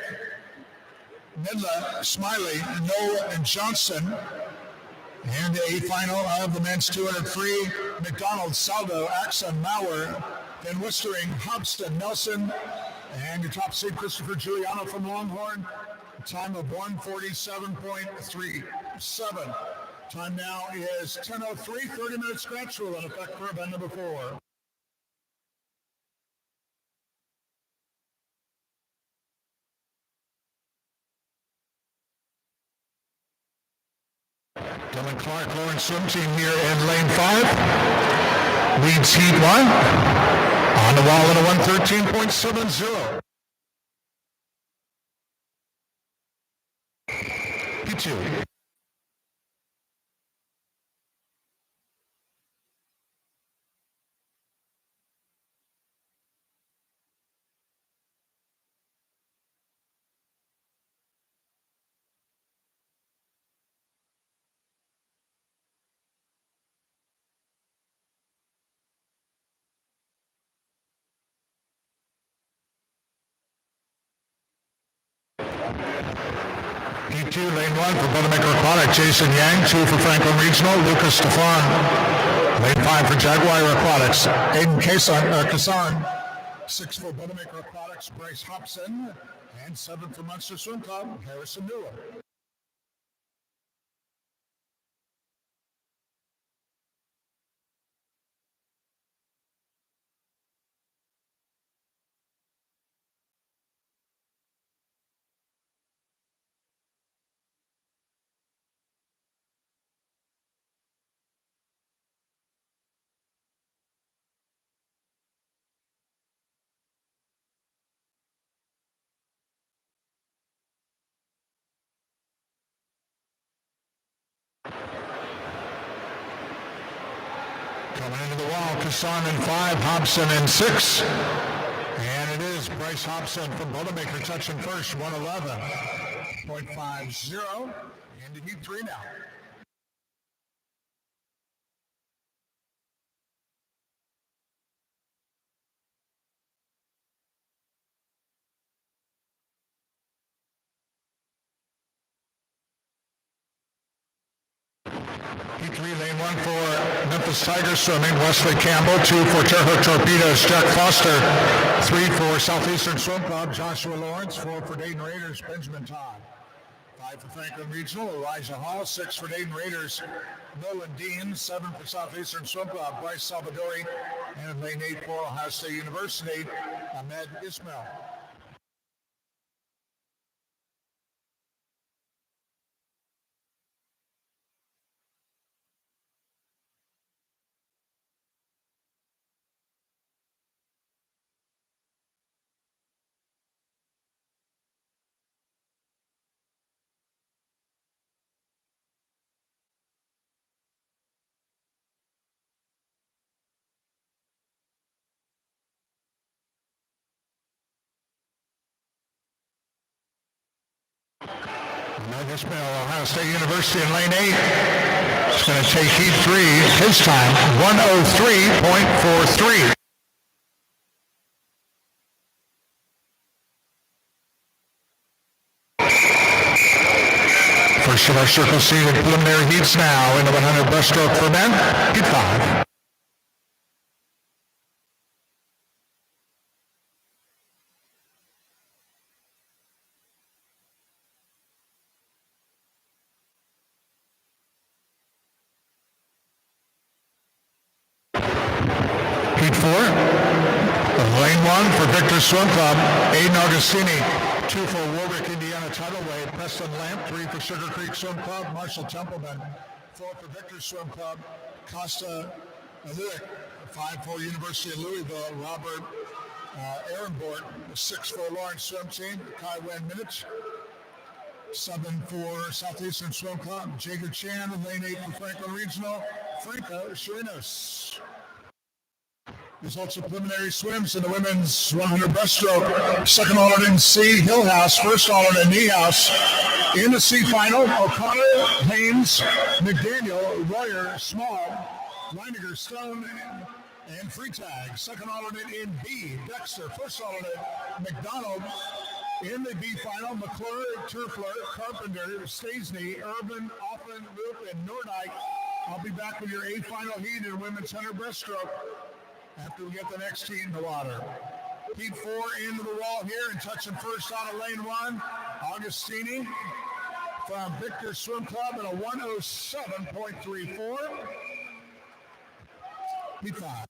Midla, Smiley, Noah, and Johnson. And a final of the men's 200 free, McDonald, Saldo, Axon, Maurer, Van Wistering, Hobson, Nelson, and your top seed, Christopher Giuliano from Longhorn. Time of 147.37. Time now is 10:03, 30-minute scratch rule in effect for event number 4. Dylan Clark, Lawrence Swim Team here in lane 5. Leads heat 1. On the wall at a 113.70. Heat 2. Heat 2, lane 1 for Boilermaker Aquatic, Jason Yang. 2 for Franklin Regional, Lucas Stefan. Lane 5 for Jaguar Aquatics, Aiden Kassan. 6 for Boilermaker Aquatics, Bryce Hobson. And 7 for Munster Swim Club, Harrison Newell. Coming into the wall, Kassan in 5, Hobson in 6. And it is Bryce Hobson from Boilermaker touching first, 111.50. Into heat 3 now. Heat 3, lane 1 for Memphis Tigers Swimming, Wesley Campbell. 2 for Terre Haute Torpedoes, Jack Foster. 3 for Southeastern Swim Club, Joshua Lawrence. 4 for Dayton Raiders, Benjamin Todd. 5 for Franklin Regional, Elijah Hall. 6 for Dayton Raiders, Nolan Dean, 7 for Southeastern Swim Club. Bryce Salvadori, and in lane 8 for Ohio State University, Ahmed Ismail. Ahmed Ismail, Ohio State University in lane 8. It's going to take heat 3. His time, 1:03.43. First of our circle seated preliminary heats now in the 100 breaststroke for men. Heat 5. Heat 4. Lane 1 for Victor Swim Club, Aiden Augustini. 2 for Warwick, Indiana title weight. Preston Lamp. 3 for Sugar Creek Swim Club, Marshall Templeman. 4 for Victor Swim Club, Costa Aluik. 5 for University of Louisville, Robert Ehrenbort. 6 for Lawrence Swim Team, Kai Wen Minich. 7 for Southeastern Swim Club, Jager Chan. In lane 8 for Franklin Regional, Franco Chirinos. Results of preliminary swims in the women's 100 breaststroke. Second alternate C, Hillhouse. First alternate Niehaus. In the C final, O'Connor, Haynes, McDaniel, Royer, Small, Reiniger, Stone, and Freetag. Second alternate in B, Dexter. First alternate, McDonald. In the B final, McClure, Turfler, Carpenter, Stasny, Urban, Offen, Roop, and Nordike. I'll be back with your A final heat in women's 100 breaststroke after we get the next heat in the water. Heat 4 into the wall here and touching first out of lane 1, Augustini from Victor Swim Club at a 1:07.34. Heat 5.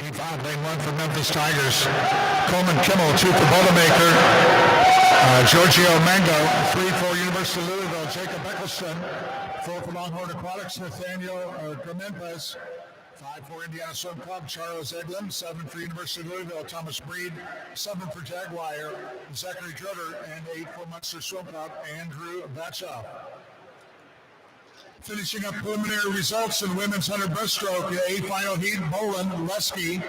Heat 5, lane 1 for Memphis Tigers. Coleman Kimmel, 2 for Bouldermaker. Giorgio Mango, 3 for University of Louisville. Jacob Eccleston, 4 for Longhorn Aquatics. Nathaniel Gramempes, 5 for Indiana Swim Club. Charles Eglin, 7 for University of Louisville. Thomas Breed, 7 for Jaguar. Zachary Drutter, and 8 for Munster Swim Club. Andrew Batchow. Finishing up preliminary results in women's 100 breaststroke, the A final heat, Boland, Lesky,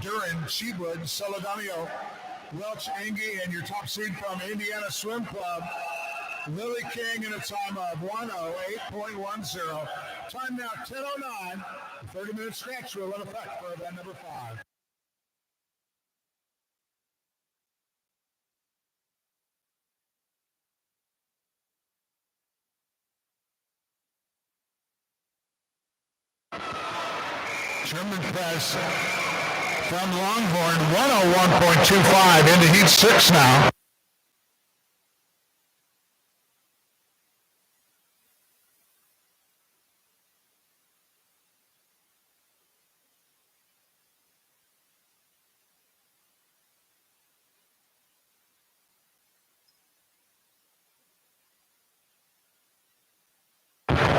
Duran, Sheepwood, Celadonio, Welch, Engie, and your top seed from Indiana Swim Club, Lily King, in a time of 1:08.10. Time now 10:09. 30-minute stretch will in effect for event number 5. German press from Longhorn, 1:01.25 into heat 6 now.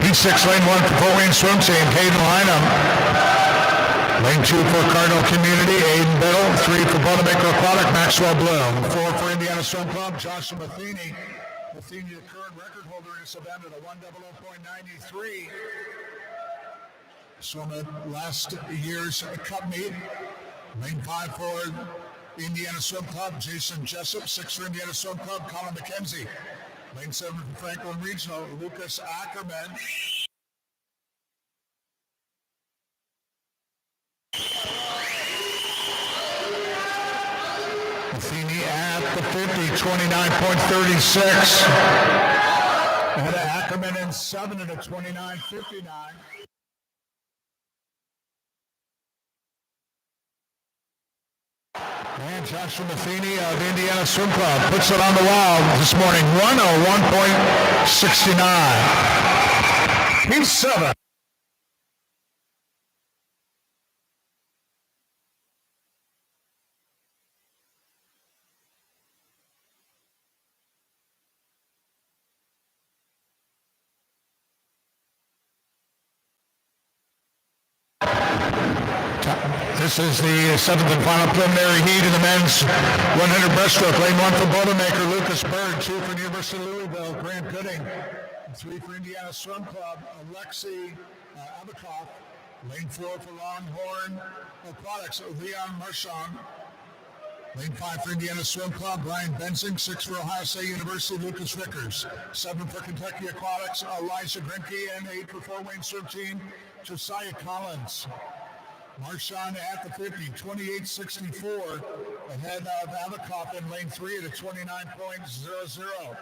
Heat 6, lane 1 for Fort Wayne Swim Team, Hayden Lynham. Lane 2 for Cardinal Community, Aiden Biddle. 3 for Bouldermaker Aquatic, Maxwell Bloom. 4 for Indiana Swim Club, Joshua Matheny. Matheny, the current record holder in this event, at a 1:00.93. Swim at last year's Cup meet. Lane 5 for Indiana Swim Club, Jason Jessup. 6 for Indiana Swim Club, Colin McKenzie. Lane 7 for Franklin Regional, Lucas Ackerman. Matheny at the 50, 29.36. Ahead of Ackerman in 7 at a 29.59. And Joshua Matheny of Indiana Swim Club puts it on the wall this morning, 101.69. He's 7. This is the 7th and final preliminary heat in the men's 100 breaststroke. Lane 1 for Boilermaker, Lucas Bird. 2 for University of Louisville, Grant Gooding. 3 for Indiana Swim Club, Alexei Abakoff. Lane 4 for Longhorn Aquatics, Leon Marchand. Lane 5 for Indiana Swim Club, Brian Bensing. 6 for Ohio State University, Lucas Vickers. 7 for Kentucky Aquatics, Elijah Grinke. And 8 for Fort Wayne Swim Team, Josiah Collins. Marchand at the 50, 28.64, ahead of Abakoff in lane 3 at a 29.00.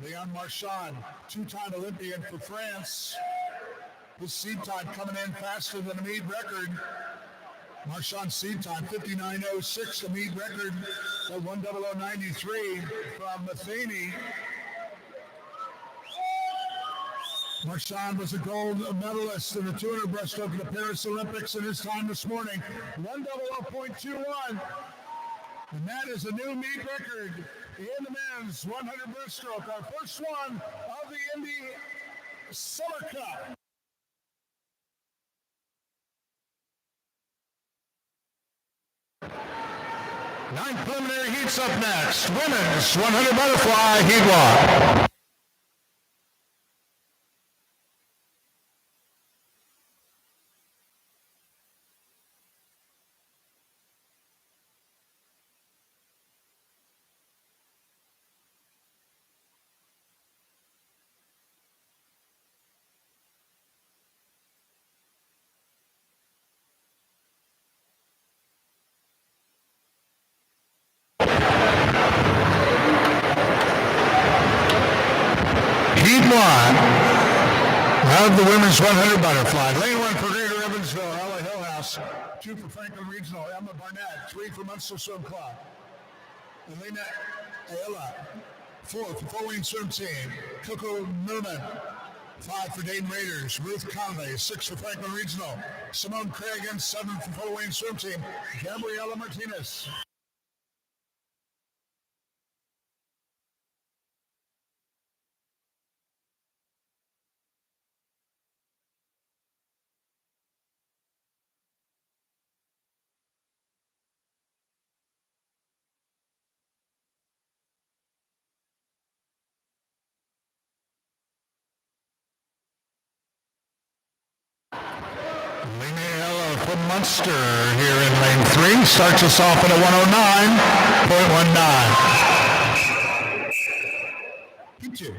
Leon Marchand, two-time Olympian for France. His seed time coming in faster than a meet record. Marchand's seed time, 59.06, the meet record at 1:00.93 from Matheny. Marchand was a gold medalist in the 200 breaststroke at the Paris Olympics in his time this morning, 1:00.21. And that is a new meet record in the men's 100 breaststroke, our first one of the Indy Summer Cup. Nine preliminary heats up next. Women's 100 butterfly heat walk. Of the women's 100 butterfly. Lane 1 for Greater Evansville, Ella Hillhouse. 2 for Franklin Regional, Emma Barnett. 3 for Munster Swim Club. Elena Ayala. 4 for Fort Wayne Swim Team, Coco Newman. 5 for Dayton Raiders, Ruth Conley. 6 for Franklin Regional, Simone Craig. And 7 for Fort Wayne Swim Team, Gabriela Martinez. From Munster here in lane 3, starts us off at a 109.19. Heat 2.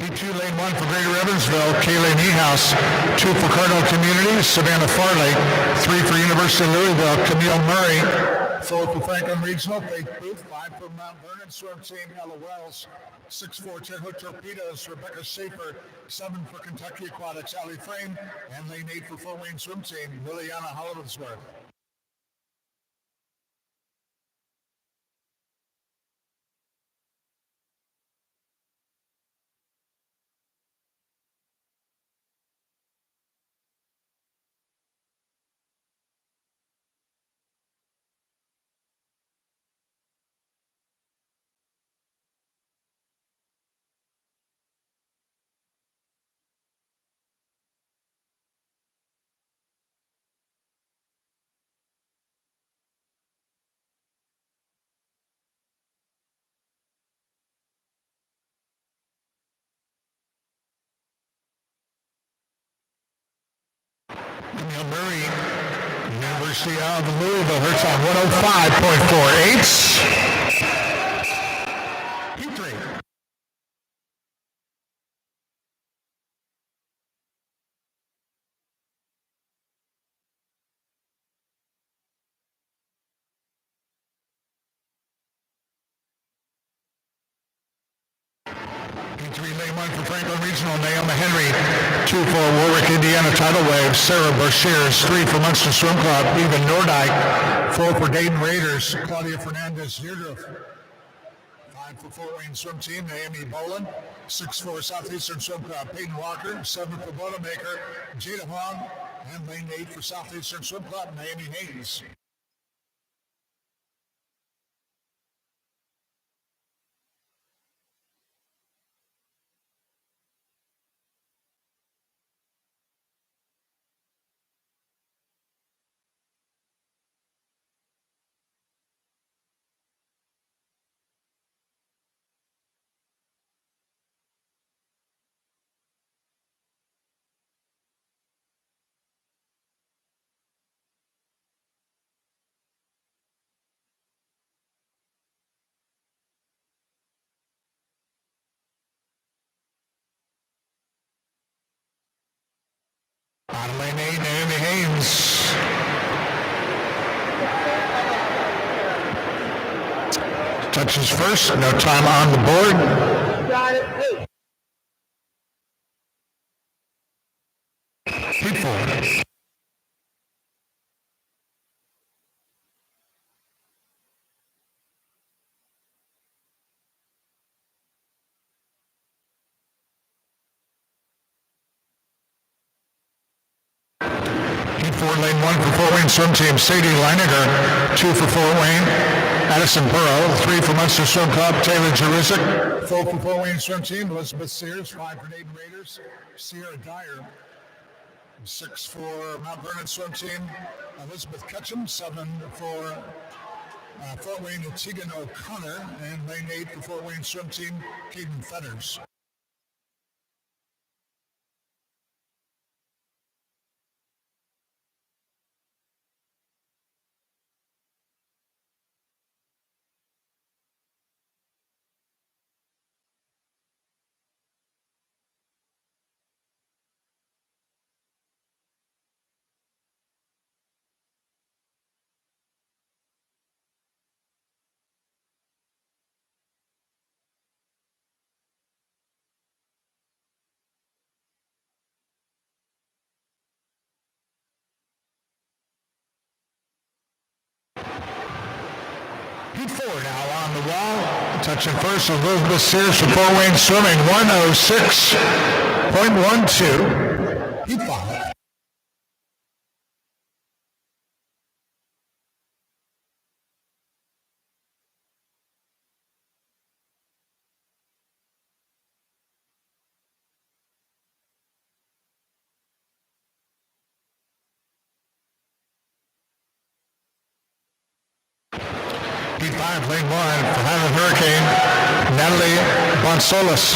Heat 2, lane 1 for Greater Evansville, Kaylee Niehaus. 2 for Cardinal Community, Savannah Farley. 3 for University of Louisville, Camille Murray. 4 for Franklin Regional, Faith Booth. 5 for Mount Vernon Swim Team, Ella Wells. 6 for Chen-Hook Torpedoes, Rebecca Schaefer. 7 for Kentucky Aquatics, Allie Frame. And lane 8 for Fort Wayne Swim Team, Liliana Hollingsworth. Camille Murray, University of Louisville, her time 105.48. Heat 3. Lane 1 for Franklin Regional, Naomi Henry. 2 for Warwick, Indiana Tidal Wave, Sarah Brashears. 3 for Munster Swim Club, Eva Nordyke. 4 for Dayton Raiders, Claudia Fernandez Deerdorf. 5 for Fort Wayne Swim Team, Naomi Boland. 6 for Southeastern Swim Club, Peyton Walker. 7 for Boilermaker, Jada Huang. And lane 8 for Southeastern Swim Club, Naomi Haynes. Out of lane 8, Naomi Haynes. Touches first, no time on the board. Got it. Heat 4. Heat 4, lane 1 for Fort Wayne Swim Team, Sadie Leininger. 2 for Fort Wayne, Addison Burrow. 3 for Munster Swim Club, Taylor Jurisic. 4 for Fort Wayne Swim Team, Elizabeth Sears. 5 for Dayton Raiders, Sierra Dyer. 6 for Mount Vernon Swim Team, Elizabeth Ketchum. 7 for Fort Wayne, Tegan O'Connor. And lane 8 for Fort Wayne Swim Team, Caden Fetters. Heat 4 now on the wall. Touching first, Elizabeth Sears for Fort Wayne Swimming, 106.12. Heat 5. Heat 5, lane 1 for Highland Hurricane, Natalie Bonsolis.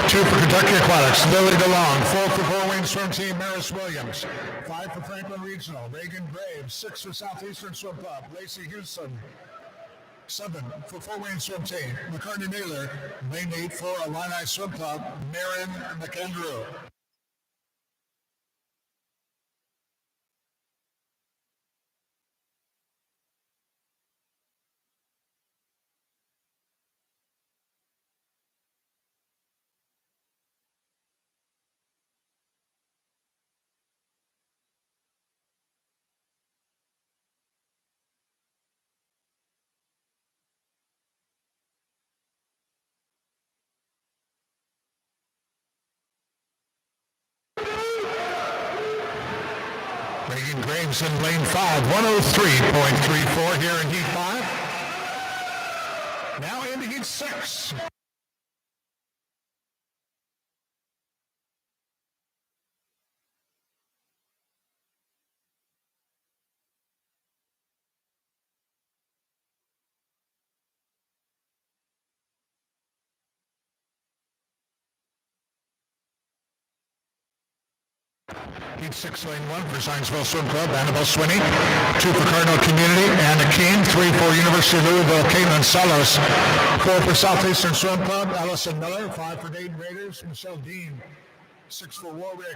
2 for Kentucky Aquatics, Lily DeLong. 4 for Fort Wayne Swim Team, Maris Williams. 5 for Franklin Regional, Reagan Graves. 6 for Southeastern Swim Club, Lacey Houston. 7 for Fort Wayne Swim Team, McCartney Naylor. Lane 8 for Illini Swim Club, Marin McAndrew. Reagan Graves in lane 5, 103.34 here in Heat 5. Now into Heat 6. Heat 6, lane 1 for Scienceville Swim Club, Annabelle Swinney. 2 for Cardinal Community, Anna Keene. 3 for University of Louisville, Caitlin Salos. 4 for Southeastern Swim Club, Allison Miller. 5 for Dayton Raiders, Michelle Dean. 6 for Warwick,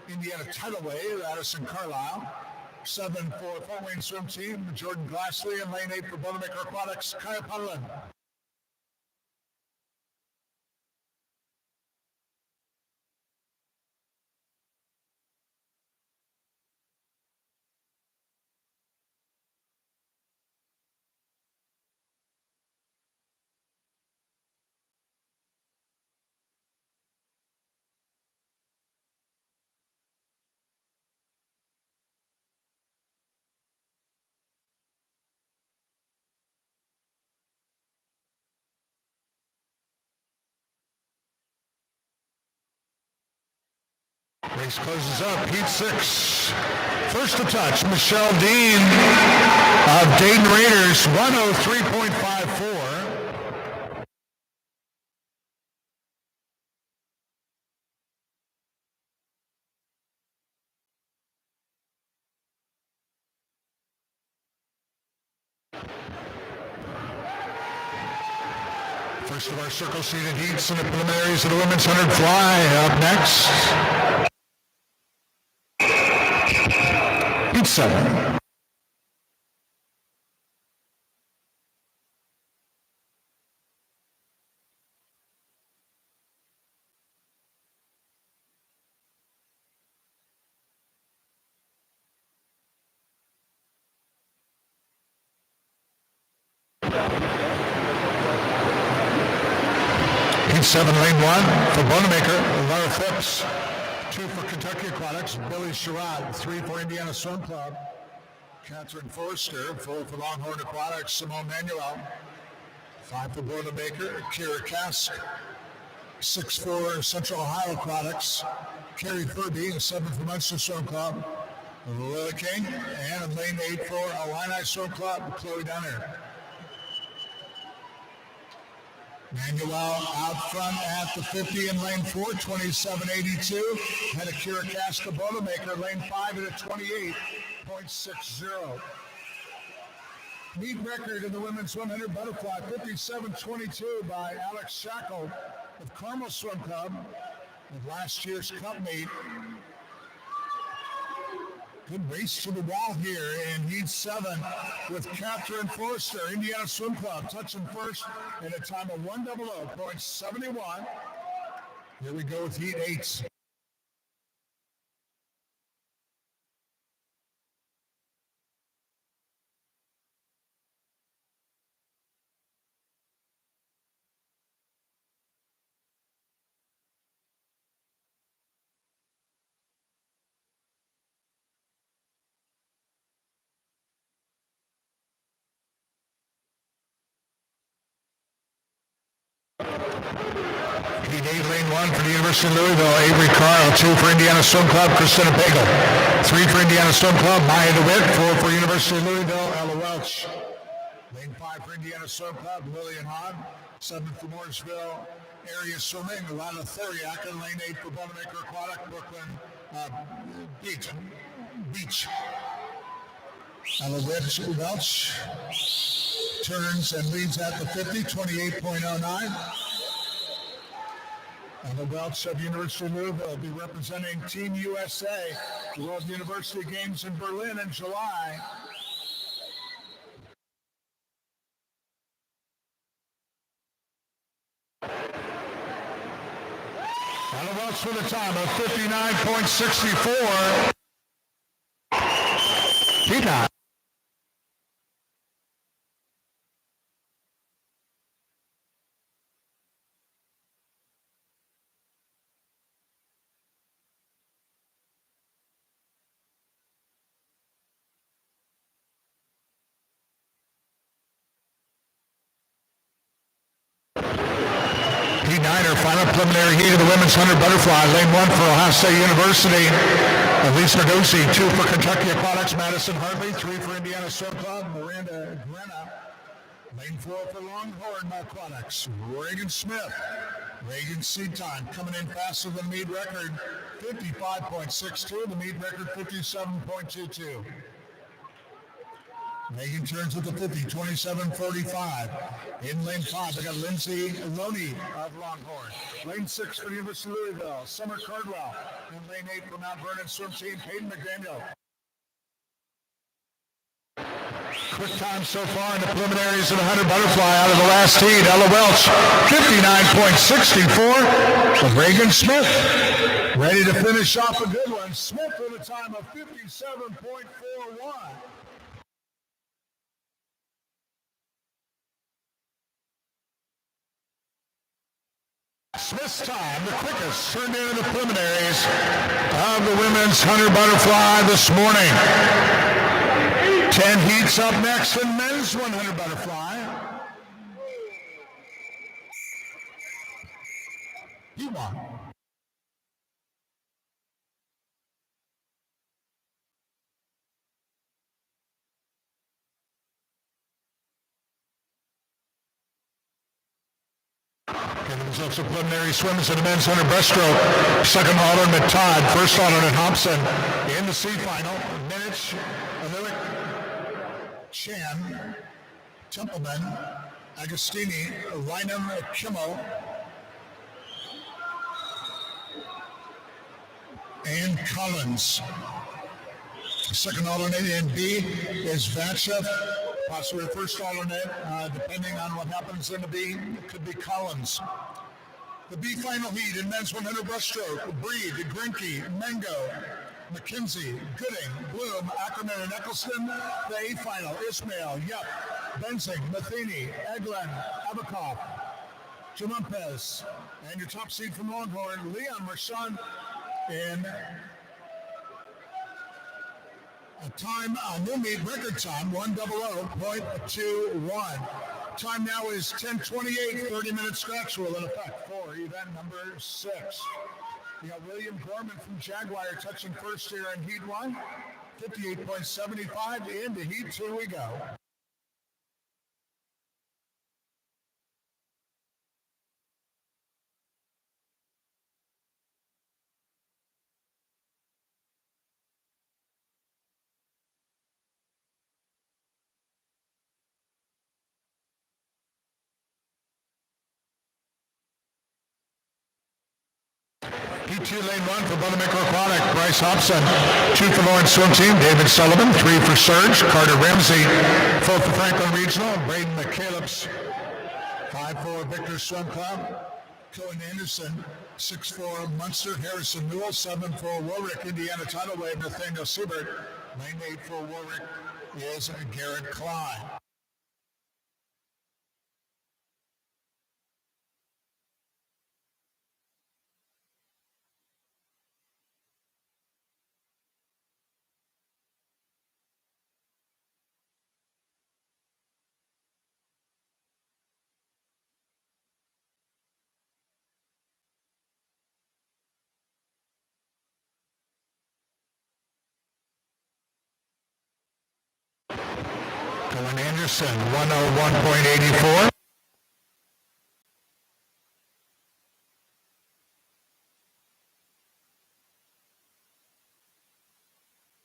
Indiana Tidal Wave, Addison Carlisle. 7 for Fort Wayne Swim Team, Jordan Glassley. And lane 8 for Boilermaker Aquatics, Kaya Pudlin. Race closes up, heat 6. First to touch, Michelle Dean of Dayton Raiders, 103.54. First of our circle-seated heats in the preliminaries of the women's 100 fly. Up next, heat 7. Heat 7, lane 1 for Boilermaker, Laura Phipps. 2 for Kentucky Aquatics, Billy Sherrod. 3 for Indiana Swim Club, Catherine Forster. 4 for Longhorn Aquatics, Simone Manuel. 5 for Boilermaker, Kira Kask. 6 for Central Ohio Aquatics, Carrie Furby. 7 for Munster Swim Club, Lily King. And lane 8 for Illini Swim Club, Chloe Dunner. Manuel out front at the 50 in lane 4, 27.82. Had a Kira Kask, the Boilermaker, lane 5 at a 28.60. Meet record in the women's 100 butterfly, 57.22 by Alex Shackle of Carmel Swim Club with last year's cup meet. Good race to the wall here in heat 7 with Catherine Forster, Indiana Swim Club, touching first in a time of 1:00.71. Here we go with heat 8. Heat 8, lane 1 for the University of Louisville, Avery Carl. 2 for Indiana Swim Club, Christina Pagel. 3 for Indiana Swim Club, Maya DeWitt. 4 for University of Louisville, Ella Welch. Lane 5 for Indiana Swim Club, Lillian Hogg. 7 for Mooresville Area Swimming, Lana Theriak. And lane 8 for Boilermaker Aquatic, Brooklyn Beach. Ella Welch turns and leads at the 50, 28.09. Ella Welch of University of Louisville will be representing Team USA at the World University Games in Berlin in July. Ella Welch with a time of 59.64. Heat 9. Heat 9, final preliminary heat of the women's 100 butterfly. Lane 1 for Ohio State University, Elise Nardosi. 2 for Kentucky Aquatics, Madison Hartley. 3 for Indiana Swim Club, Miranda Grena. Lane 4 for Longhorn Aquatics, Reagan Smith. Reagan's seed time coming in faster than the meet record, 55.62. The meet record, 57.22. Megan turns with the 50, 27.45. In lane 5, they got Lindsay Loney of Longhorn. Lane 6 for the University of Louisville, Summer Cardwell. In lane 8 for Mount Vernon Swim Team, Peyton McDaniel. Quick time so far in the preliminaries of the 100 butterfly out of the last heat. Ella Welch, 59.64. With Reagan Smith ready to finish off a good one. Smith with a time of 57.41. Smith's time, the quickest, turned into the preliminaries of the women's 100 butterfly this morning. 10 heats up next in men's 100 butterfly. You won. Results of preliminary swims in the men's 100 breaststroke. Second alternate Todd, first alternate Hobson. In the C final, Minich, Alilic, Chan, Templeman, Agostini, Rynam, Kimmel, and Collins. Second alternate in B is Vatchev. Possibly the first alternate, depending on what happens in the B, it could be Collins. The B final heat in men's 100 breaststroke, Breed, Grinke, Mengo, McKenzie, Gooding, Bloom, Ackerman, and Eccleston. The A final, Ismail, Yup, Benzing, Matheny, Eglin, Abakoff, Jamumpes, and your top seed from Longhorn, Leon Rashawn, in a time, a new meet record time, 1:00.21. Time now is 10:28, 30-minute scratch rule in effect for event number 6. We got William Gorman from Jaguar touching first here in Heat 1, 58.75. Into Heat 2 we go. P2 lane 1 for Bonaventure Aquatic, Bryce Hobson. 2 for Lawrence Swim Team, David Sullivan. 3 for Surge, Carter Ramsey. 4 for Franklin Regional, Braden McCalebs. 5 for Victor Swim Club, Cohen Anderson. 6 for Munster, Harrison Newell. 7 for Warwick, Indiana Tidal Wave, Nathaniel Siebert. Lane 8 for Warwick is Garrett Klein. Cohen Anderson, 101.84.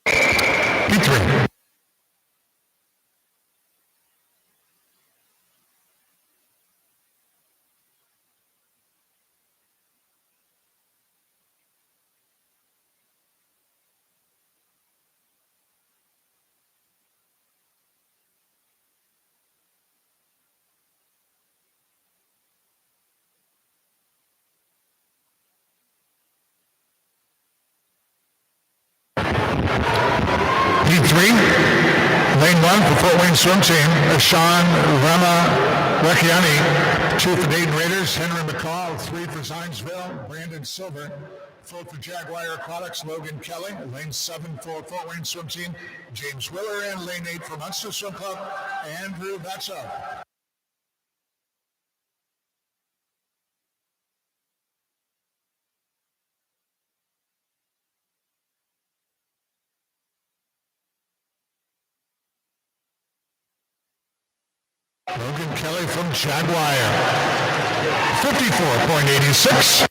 P3. P3, lane 1 for Fort Wayne Swim Team, Sean Rama Recchiani. 2 for Dayton Raiders, Henry McCall. 3 for Zionsville, Brandon Silver. 4 for Jaguar Aquatics, Logan Kelly. Lane 7 for Fort Wayne Swim Team, James Willer. And lane 8 for Munster Swim Club, Andrew Batcho. Logan Kelly from Jaguar, 54.86.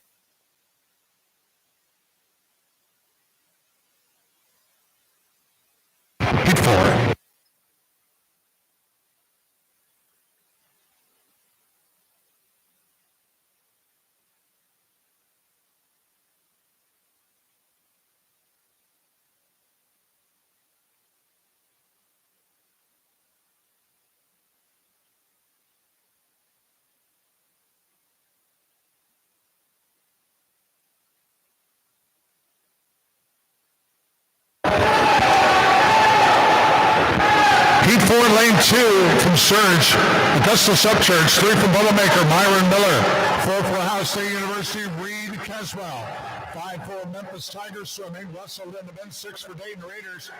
Heat 4. Heat 4, lane 2 from Surge, Augustus Upchurch. 3 from Boilermaker, Myron Miller. 4 for Ohio State University, Reed Caswell. 5 for Memphis Tigers Swimming, Russell Lindeman. 6 for Dayton Raiders,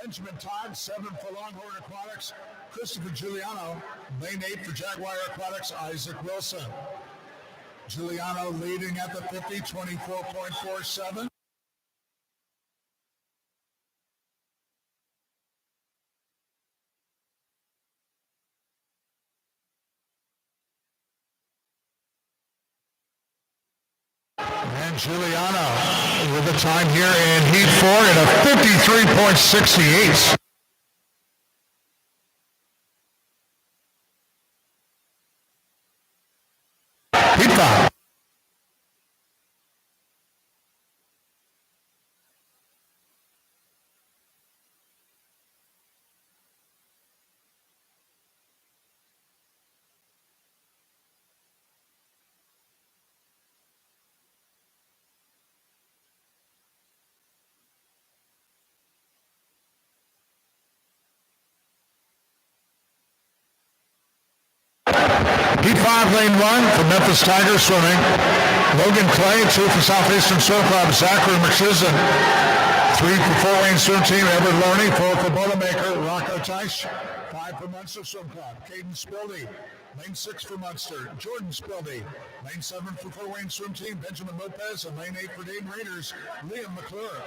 Benjamin Todd. 7 for Longhorn Aquatics, Christopher Giuliano. Lane 8 for Jaguar Aquatics, Isaac Wilson. Giuliano leading at the 50, 24.47. Giuliano with the time here in Heat 4 at a 53.68. Heat 5. Heat 5, lane 1 for Memphis Tigers swimming. Logan Clay, 2 for Southeastern Swim Club. Zachary McShizen, 3 for Fort Wayne Swim Team. Edward Loney, 4 for Boilermaker. Rocco Tice, 5 for Munster Swim Club. Caden Spildy, lane 6 for Munster. Jordan Spildy, lane 7 for Fort Wayne Swim Team. Benjamin Lopez, and lane 8 for Dayton Raiders. Liam McClure.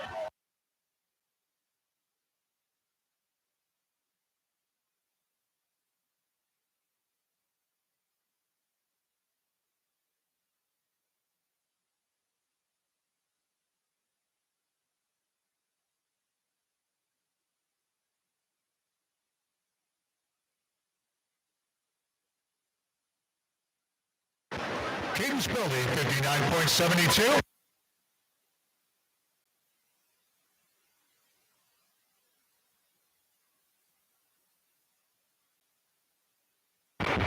Caden Spildy, 59.72.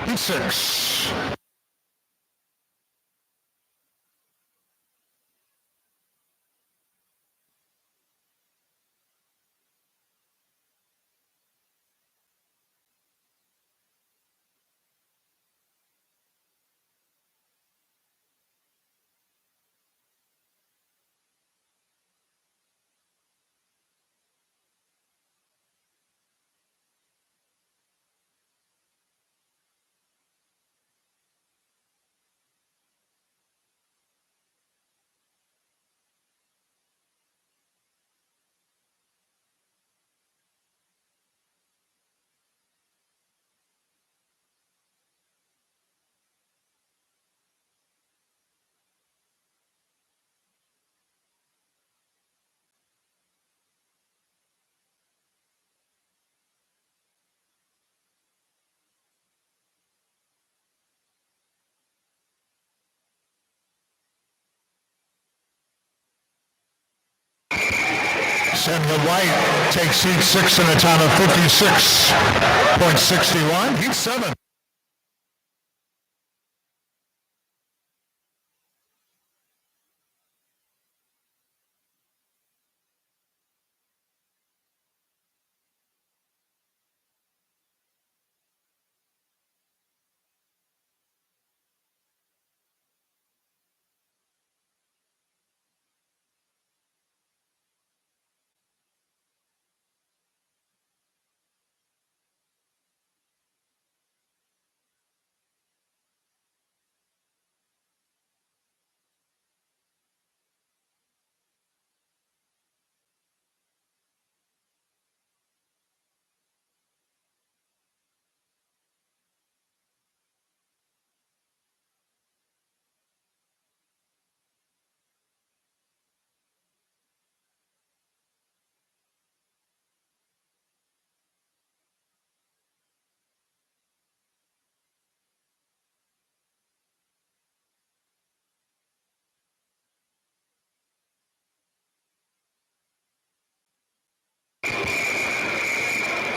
Heat 6. Samuel White takes Heat 6 in a time of 56.61. Heat 7.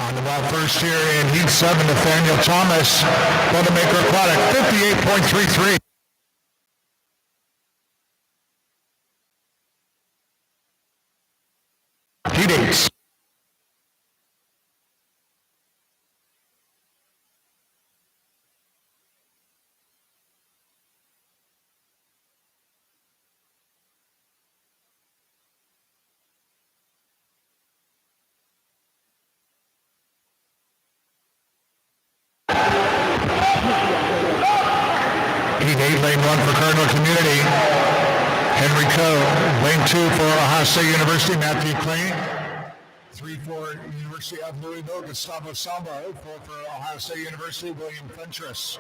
On the ball first here in Heat 7, Nathaniel Thomas, Boilermaker Aquatic, 58.33. Heat 8. Heat 8, lane 1 for Cardinal Community. Henry Coe, lane 2 for Ohio State University, Matthew Klein. 3 for University of Louisville, Gustavo Samba. 4 for Ohio State University, William Fentress.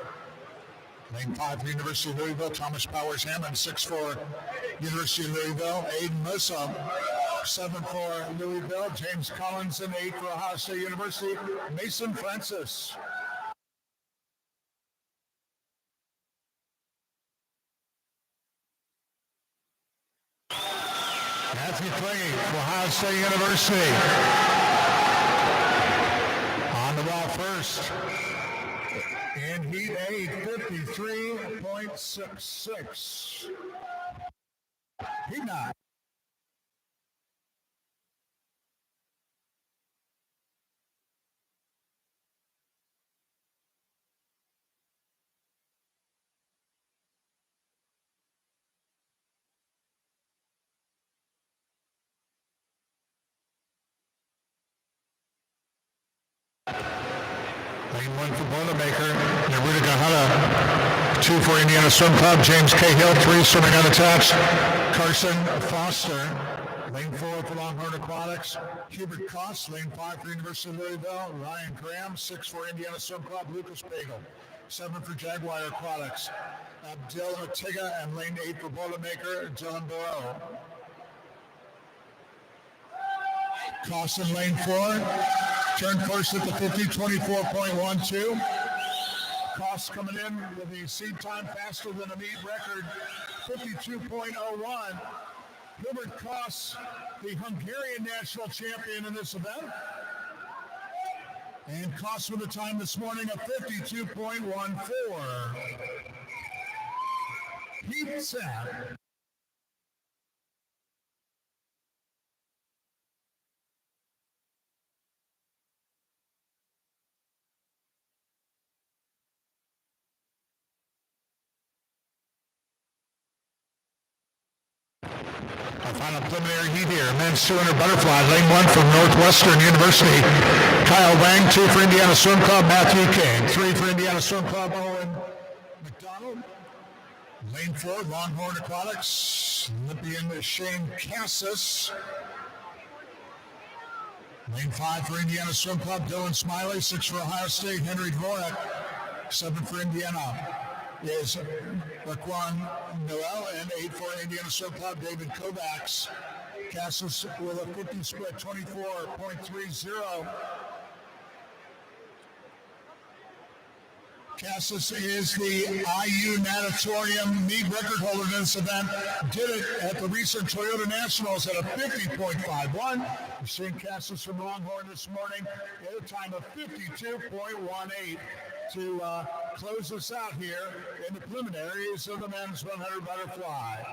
Lane 5 for University of Louisville, Thomas Powers Hammond. 6 for University of Louisville, Aiden Musso. 7 for Louisville, James Collinson. 8 for Ohio State University, Mason Francis. Matthew Clay for Ohio State University. On the ball first. In Heat 8, 53.66. Heat 9. Lane 1 for Boilermaker, Naruto Gahara. 2 for Indiana Swim Club, James Cahill. 3 swimming unattached, Carson Foster. Lane 4 for Longhorn Aquatics, Hubert Koss. Lane 5 for University of Louisville, Ryan Graham. 6 for Indiana Swim Club, Lucas Pagel. 7 for Jaguar Aquatics, Abdel Ortega. And lane 8 for Boilermaker, Dylan Burrow. Koss in lane 4. Turn course at the 50, 24.12. Koss coming in with a seed time faster than a meet record, 52.01. Hubert Koss, the Hungarian national champion in this event. And Koss with a time this morning of 52.14. Heat set. Our final preliminary heat here, men's 200 butterfly, lane 1 from Northwestern University, Kyle Wang. 2 for Indiana Swim Club, Matthew King. 3 for Indiana Swim Club, Owen McDonald. Lane 4, Longhorn Aquatics, Olympian Shane Cassis. Lane 5 for Indiana Swim Club, Dylan Smiley. 6 for Ohio State, Henry Dvorak. 7 for Indiana is Raquan Noel, and 8 for Indiana Swim Club, David Kovacs. Cassis with a 50 split, 24.30. Cassis is the IU natatorium meet record holder in this event. Did it at the recent Toyota Nationals at a 50.51. We're seeing Cassis from Longhorn this morning at a time of 52.18 to close us out here in the preliminaries of the men's 100 butterfly.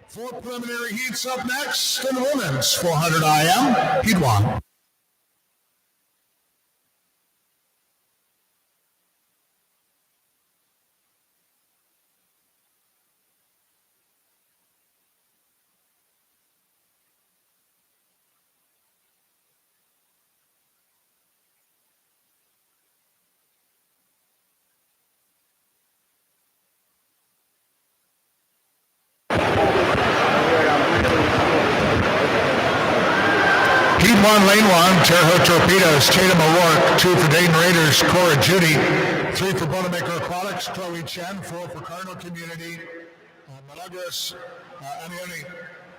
4 preliminary heats up next in the women's 400 IM, Heat 1. Heat 1, lane 1, Terre Haute Torpedoes, Tatum O'Rourke. 2 for Dayton Raiders, Cora Judy. 3 for Boilermaker Aquatics, Chloe Chen. 4 for Cardinal Community, Milagros Anioni.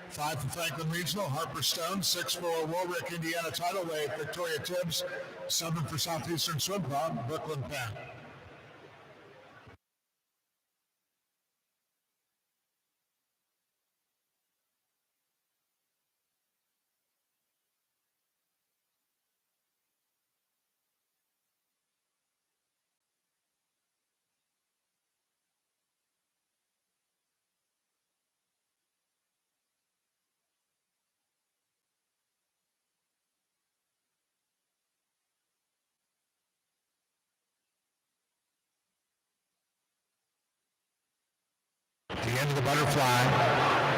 5 for Franklin Regional, Harper Stone. 6 for Warwick, Indiana Tidal Wave, Victoria Tibbs. 7 for Southeastern Swim Club, Brooklyn Penn. The end of the butterfly,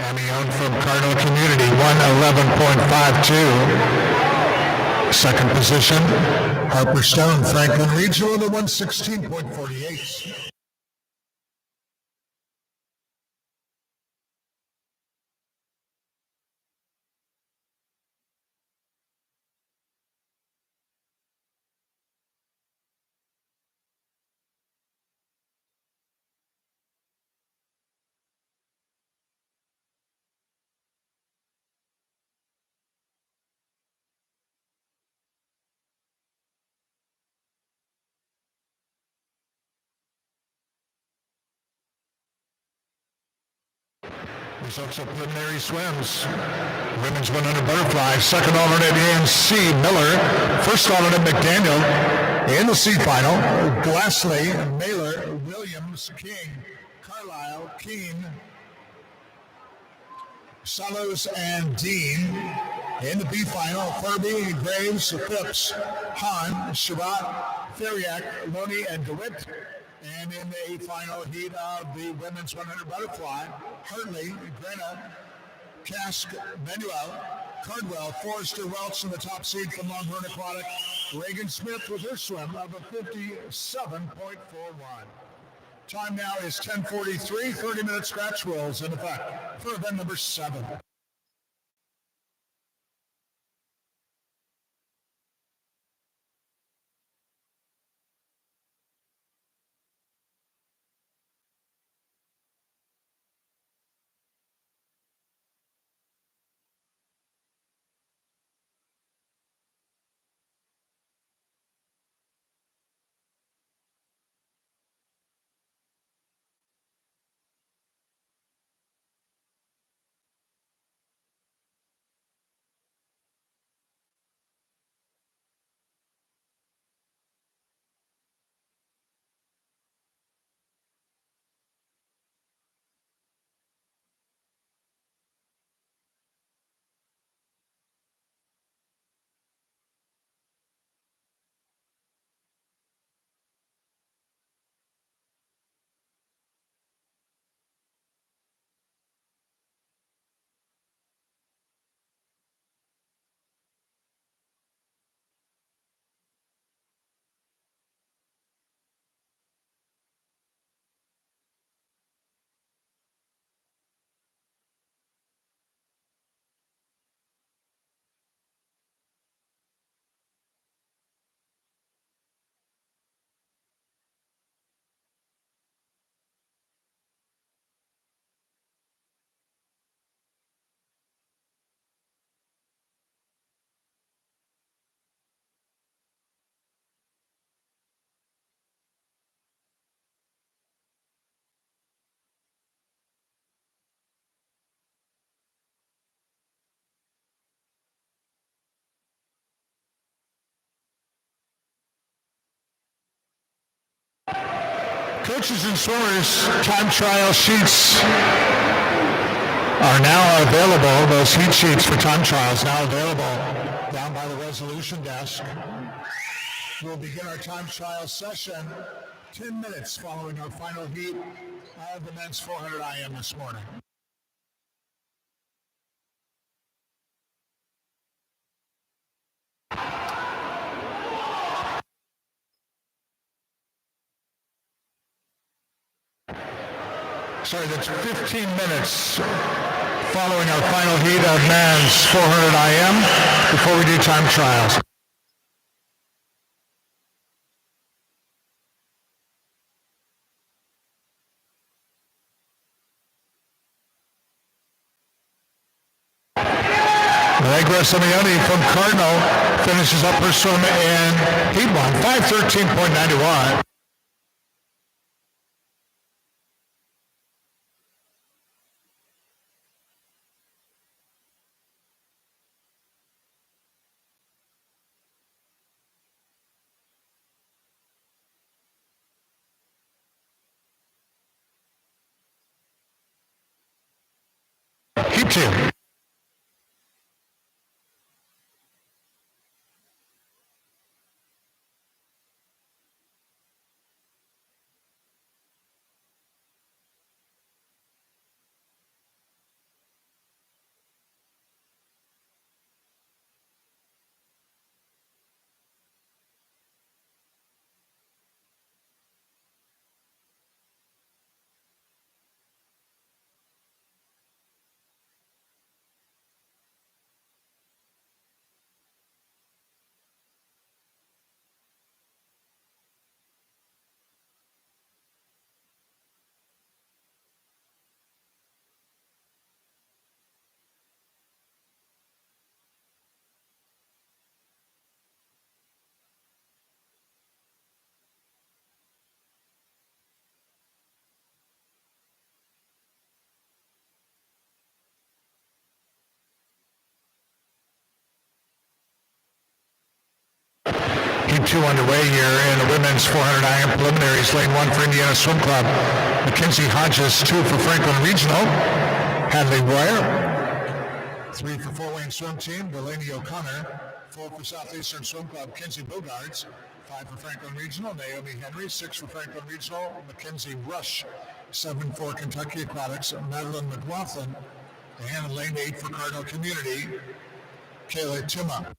Amion from Cardinal Community, 111.52. Second position, Harper Stone, Franklin Regional, the 116.48. Results of preliminary swims. Women's 100 butterfly. Second alternate ANC Miller. First alternate McDaniel. In the C final, Glassley, Mailer, Williams, King, Carlisle, Keene, Salos, and Dean. In the B final, Furby, Graves, Phipps, Hahn, Shabbat, Theriak, Loney, and DeWitt. And in the A final heat of the women's 100 butterfly, Hartley, Grena, Kask, Manuel, Cardwell, Forrester, Welch in the top seed from Longhorn Aquatic. Reagan Smith with her swim of a 57.41. Time now is 10:43. 30-minute scratch rules in effect for event number 7. Coaches and swimmers, time trial sheets are now available. Those heat sheets for time trials now available down by the resolution desk. We'll begin our time trial session 10 minutes following our final heat of the men's 400 IM this morning. Sorry, that's 15 minutes following our final heat of men's 400 IM before we do time trials. Allegra Simeone from Cardinal finishes up her swim in heat 1, 5:13.91. Heat 2. 2 underway here in the women's 400 iron preliminaries. Lane 1 for Indiana Swim Club. Mackenzie Hodges, 2 for Franklin Regional. Hadley Royer, 3 for Fort Wayne Swim Team. Delaney O'Connor, 4 for Southeastern Swim Club. Kinsey Bogards, 5 for Franklin Regional. Naomi Henry, 6 for Franklin Regional. Mackenzie Rush, 7 for Kentucky Aquatics. Madeline McLaughlin, and lane 8 for Cardinal Community, Kayla Tuma.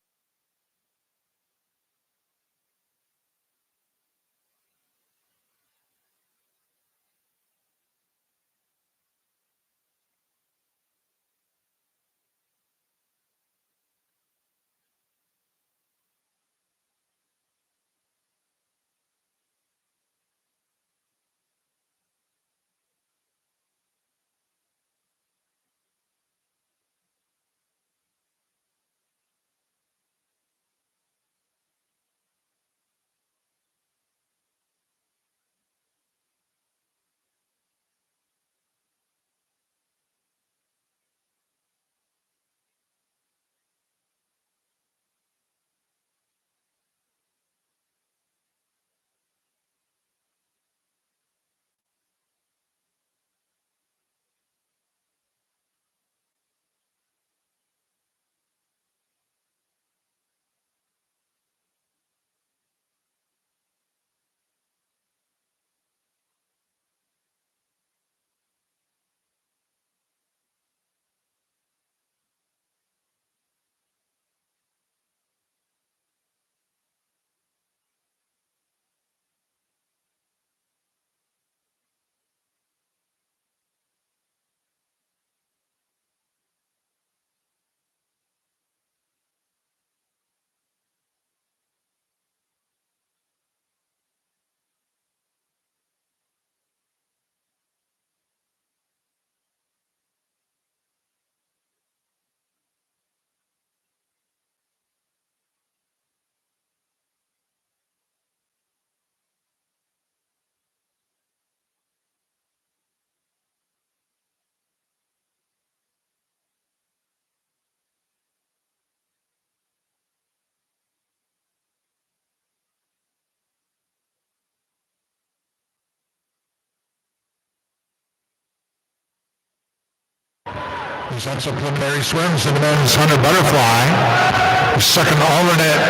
Presents a preliminary swims in the men's 100 butterfly. Second alternate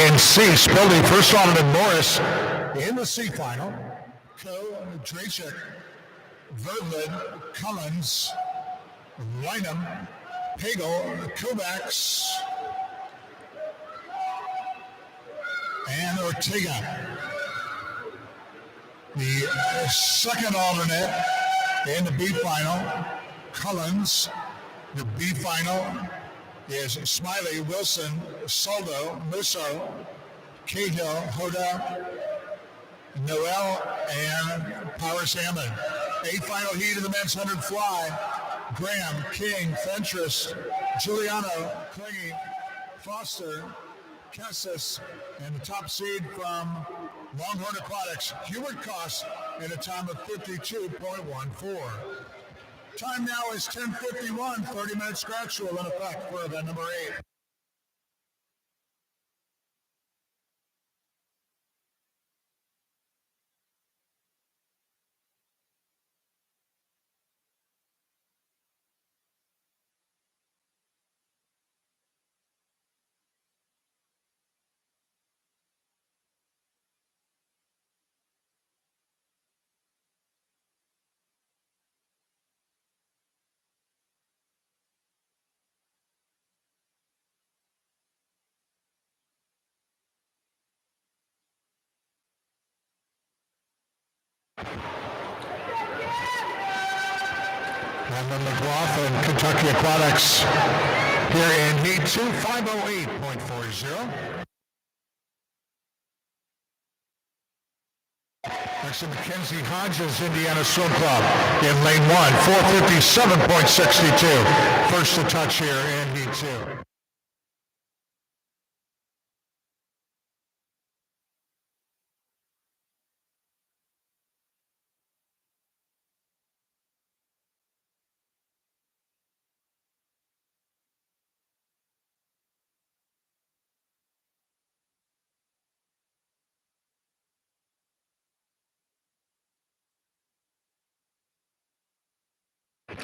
in C, Spildy. First alternate Morris in the C final. Co, Dracek, Vertlid, Cummins, Lynham, Pagel, Kovacs, and Ortega. The second alternate in the B final, Collins. The B final is Smiley, Wilson, Soldo, Musso, Cahill, Hoda, Noel, and Power Salmon. A final heat of the men's 100 fly. Graham, King, Fentress, Giuliano, Klingy, Foster, Kessis, and the top seed from Longhorn Aquatics, Hubert Koss, in a time of 52.14. Time now is 10:51, 30-minute scratch rule in effect for event number 8. Brandon McLaughlin, Kentucky Aquatics, here in heat 2, 5:08.40. Next to Mackenzie Hodges, Indiana Swim Club, in lane 1, 4:57.62. First to touch here in heat 2.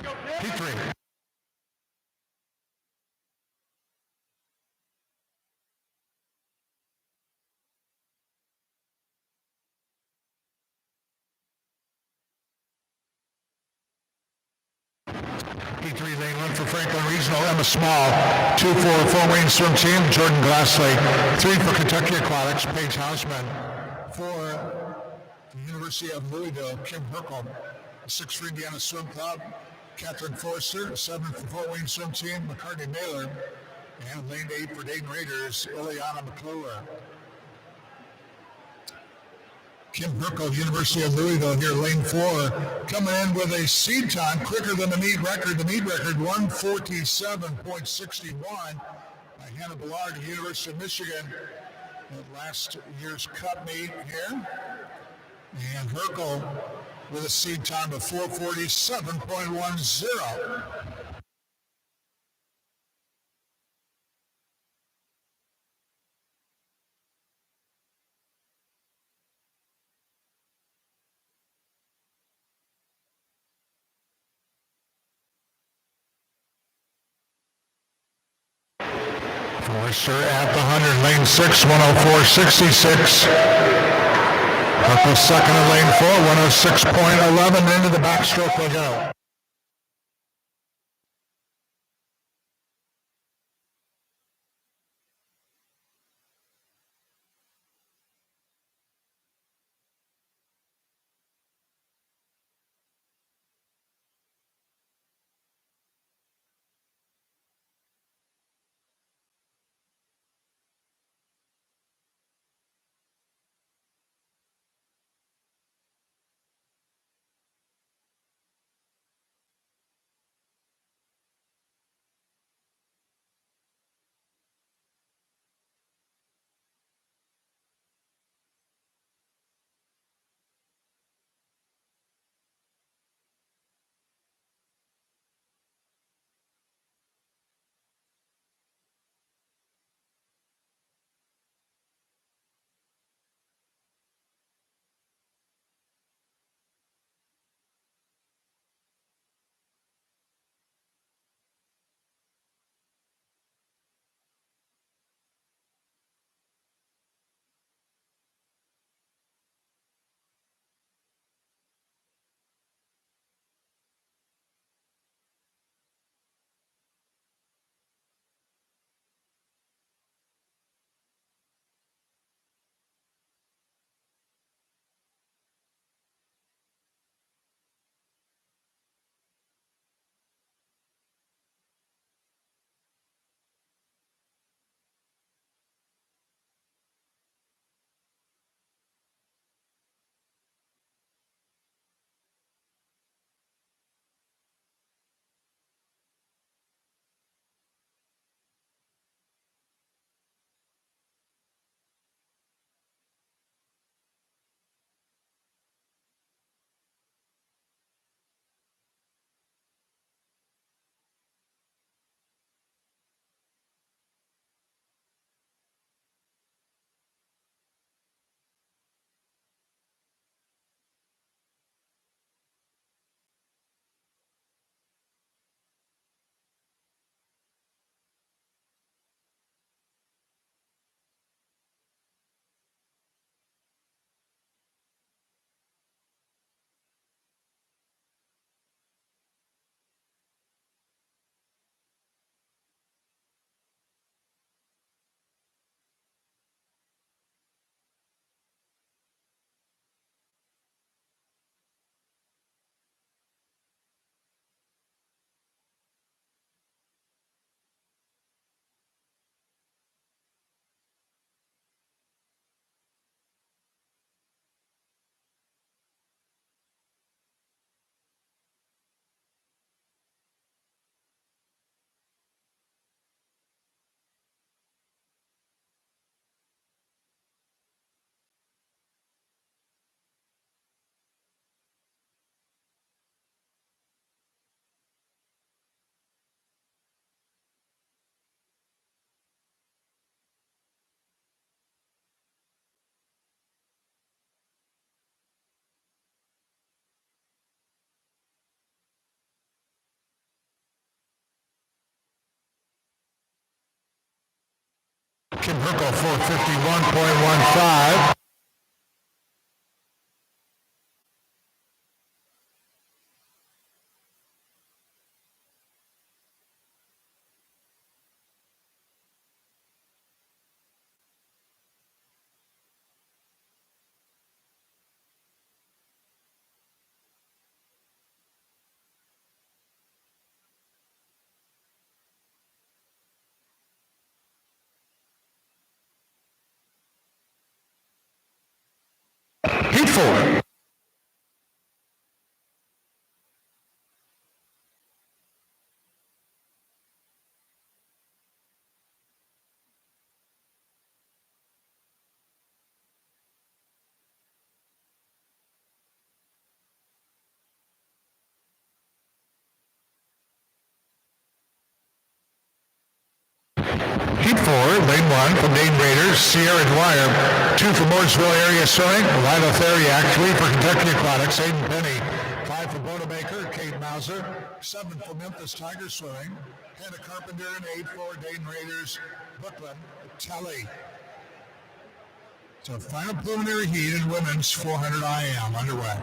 P3. P3 lane 1 for Franklin Regional, Emma Small. 2 for Fort Wayne Swim Team, Jordan Glassley. 3 for Kentucky Aquatics, Paige Hausman. 4 the University of Louisville, Kim Herkel. 6 for Indiana Swim Club, Catherine Forster. 7 for Fort Wayne Swim Team, McCartney Mailer. And lane 8 for Dayton Raiders, Ileana McClure. Kim Herkel, University of Louisville here, lane 4, coming in with a seed time quicker than the meet record. The meet record, 1:47.61 by Hannah Ballard, University of Michigan. Last year's cup meet here. And Herkel with a seed time of 4:47.10. Forster at the 100, lane 6, 104.66. Herkel second in lane 4, 106.11. Into the backstroke we go. Kim Herkel, 451.15. Heat 4. Heat 4, lane 1 from Dayton Raiders, Sierra Dwyer. 2 from Mooresville area swimming, Lila Theriak. 3 for Kentucky Aquatics, Aiden Penny. 5 for Bodebaker, Kate Mauser. 7 for Memphis Tigers swimming, Hannah Carpenter. And 8 for Dayton Raiders, Brooklyn Telly. So final preliminary heat in women's 400 IM underway.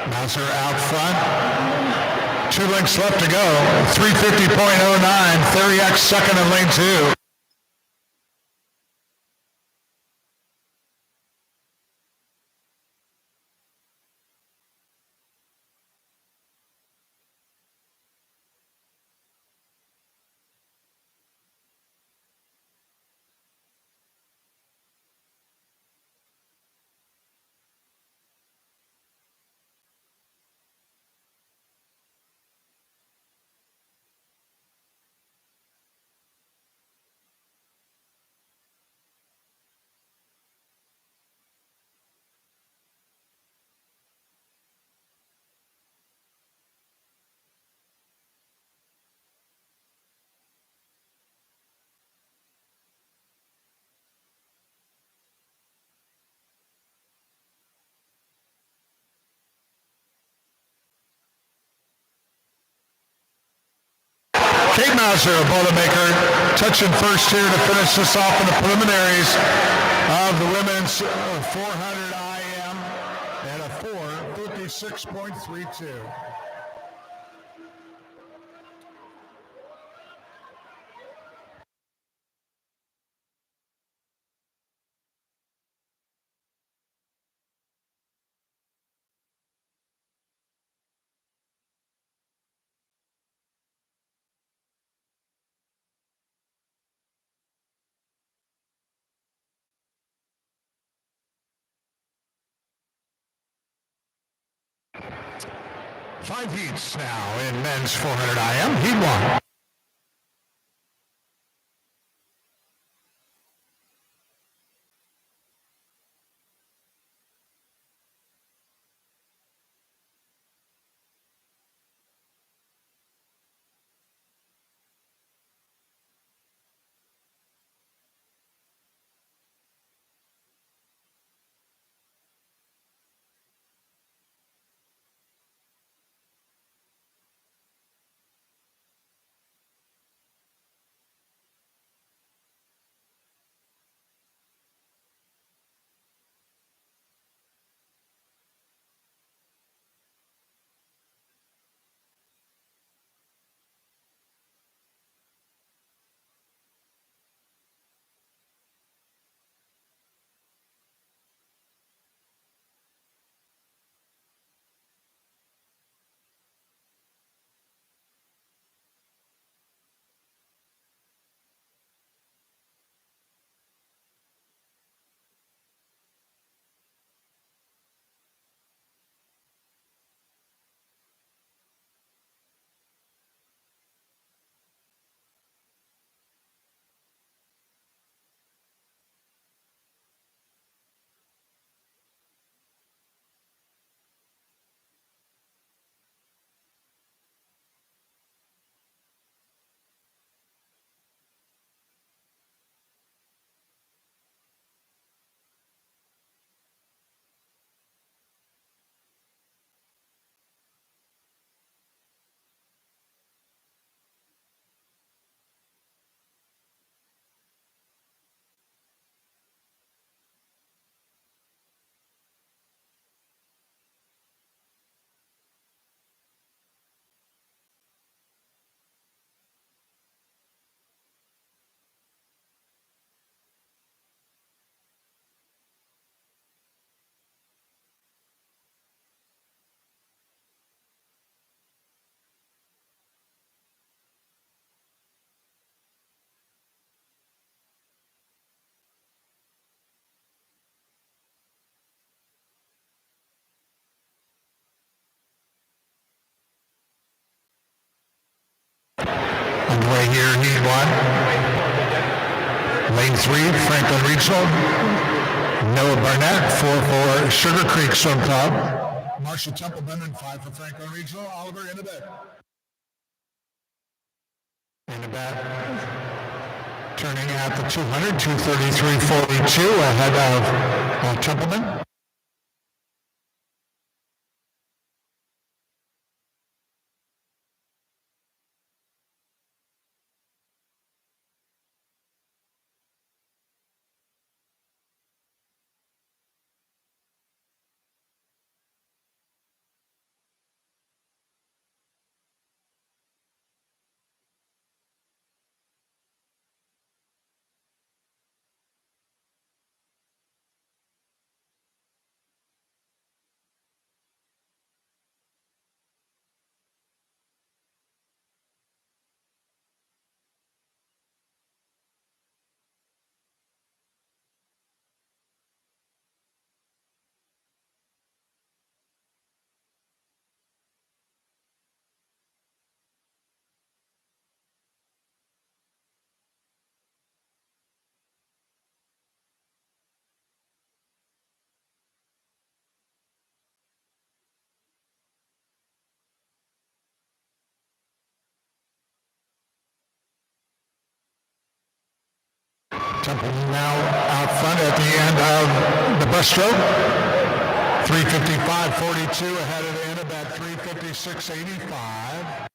Mauser out front. 2 lengths left to go. 350.09. Theriak second in lane 2. Kate Mauser, a Boilermaker, touching first here to finish this off in the preliminaries of the women's 400 IM at a 4:56.32. 5 heats now in men's 400 IM, heat 1. Underway here, heat 1. Lane 3, Franklin Regional. Noah Barnett, 4 for Sugar Creek Swim Club. Marcia Templeman, and 5 for Franklin Regional. Oliver Innebet. Innebet turning at the 200, 2:33.42 ahead of Templeman. Templeman now out front at the end of the breaststroke. 3:55.42 ahead of Innebet, 3:56.85.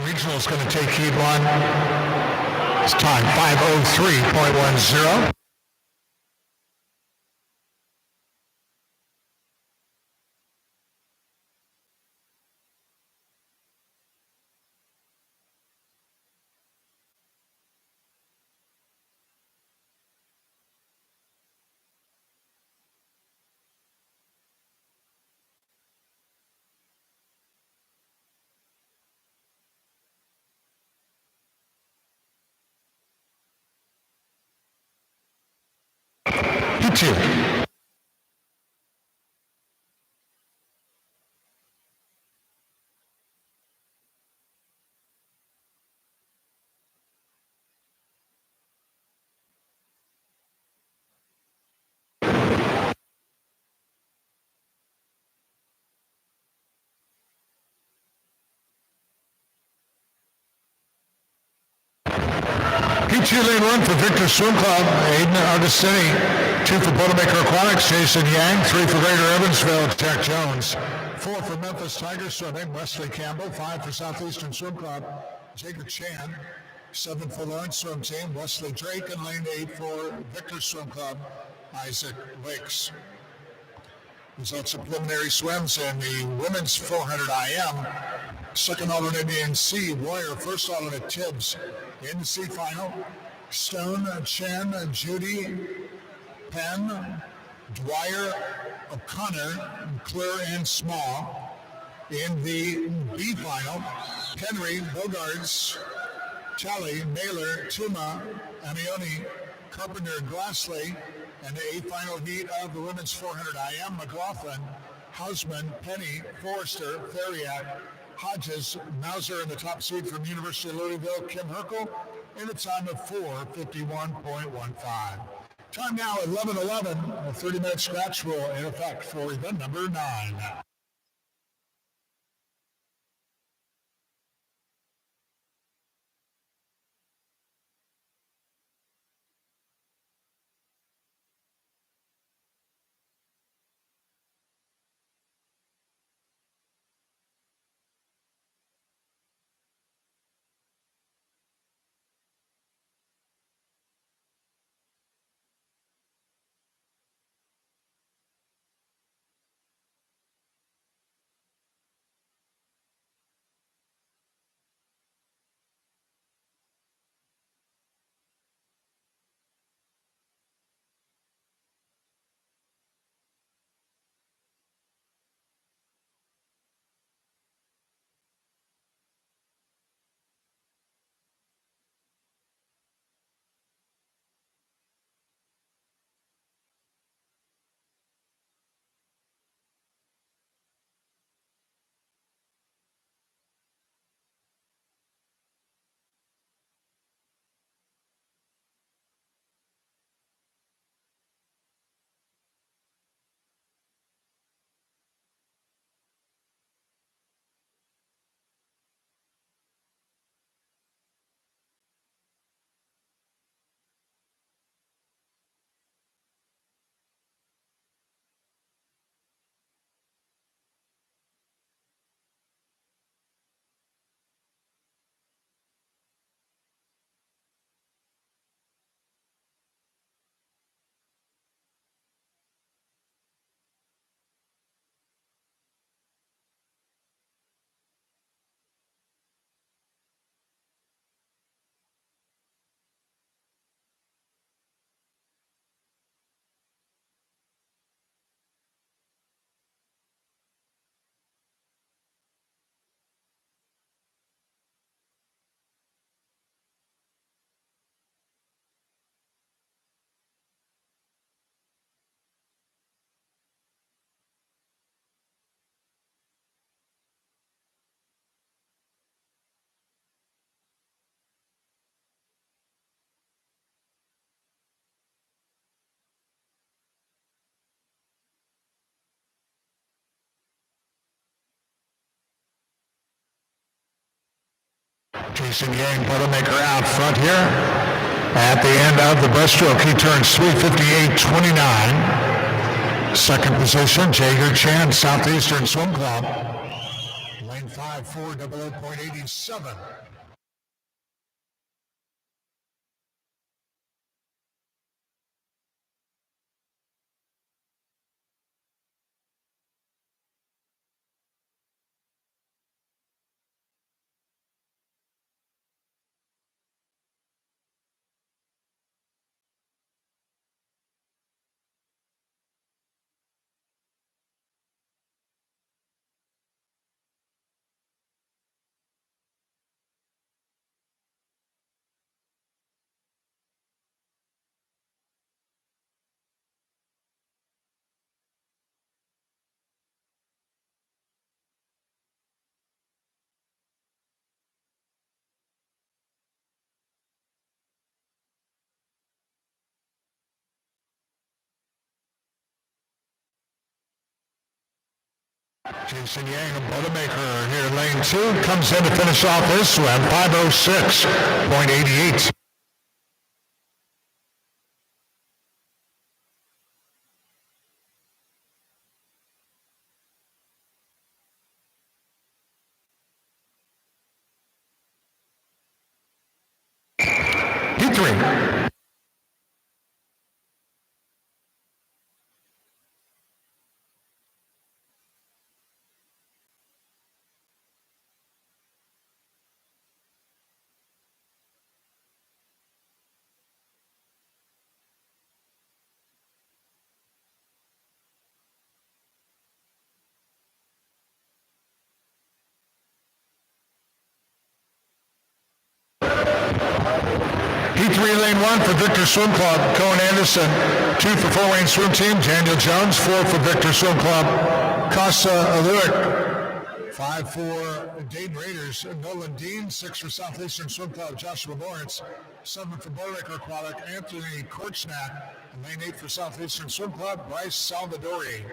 Regional is going to take heat one. It's time 5:03.10. Heat two. Heat two, lane one for Victor Swim Club, Aiden Augustini. 2 for Boilermaker Aquatics, Jason Yang. 3 for Greater Evansville, Jack Jones. 4 for Memphis Tiger Swimming, Wesley Campbell. 5 for Southeastern Swim Club, Jacob Chan. 7 for Lawrence Swim Team, Wesley Drake. And lane 8 for Victor Swim Club, Isaac Lakes. Results of preliminary swims in the women's 400 IM. Second alternate in C, Royer. First alternate Tibbs. In the C final, Stone, Chen, Judy, Penn, Dwyer, O'Connor, Clear, and Small. In the B final, Henry, Bogarts, Talley, Naylor, Tuma, Amioni, Carpenter, Glassley. And the A final heat of the women's 400 IM, McLaughlin, Hausman, Penny, Forrester, Theriak, Hodges, Mauser in the top seed from University of Louisville, Kim Herkel, in a time of 4:51.15. Time now 11:11. A 30-minute scratch rule in effect for event number 9. Jason Yang, Boilermaker out front here. At the end of the breaststroke, he turns 3:58.29. Second position, Jager Chan, Southeastern Swim Club. Lane 5.400.87. Jason Yang, Bodemakers here in lane 2, comes in to finish off this one, 5:06.88. Heat 3. Heat 3, lane 1 for Victor Swim Club, Cohen Anderson. 2 for 4-lane swim team, Daniel Jones. 4 for Victor Swim Club, Costa Aluik. 5 for Dayton Raiders, Nolan Dean. 6 for Southeastern Swim Club, Joshua Lawrence. 7 for Bodemakers Aquatic, Anthony Korchnak. And lane 8 for Southeastern Swim Club, Bryce Salvadori.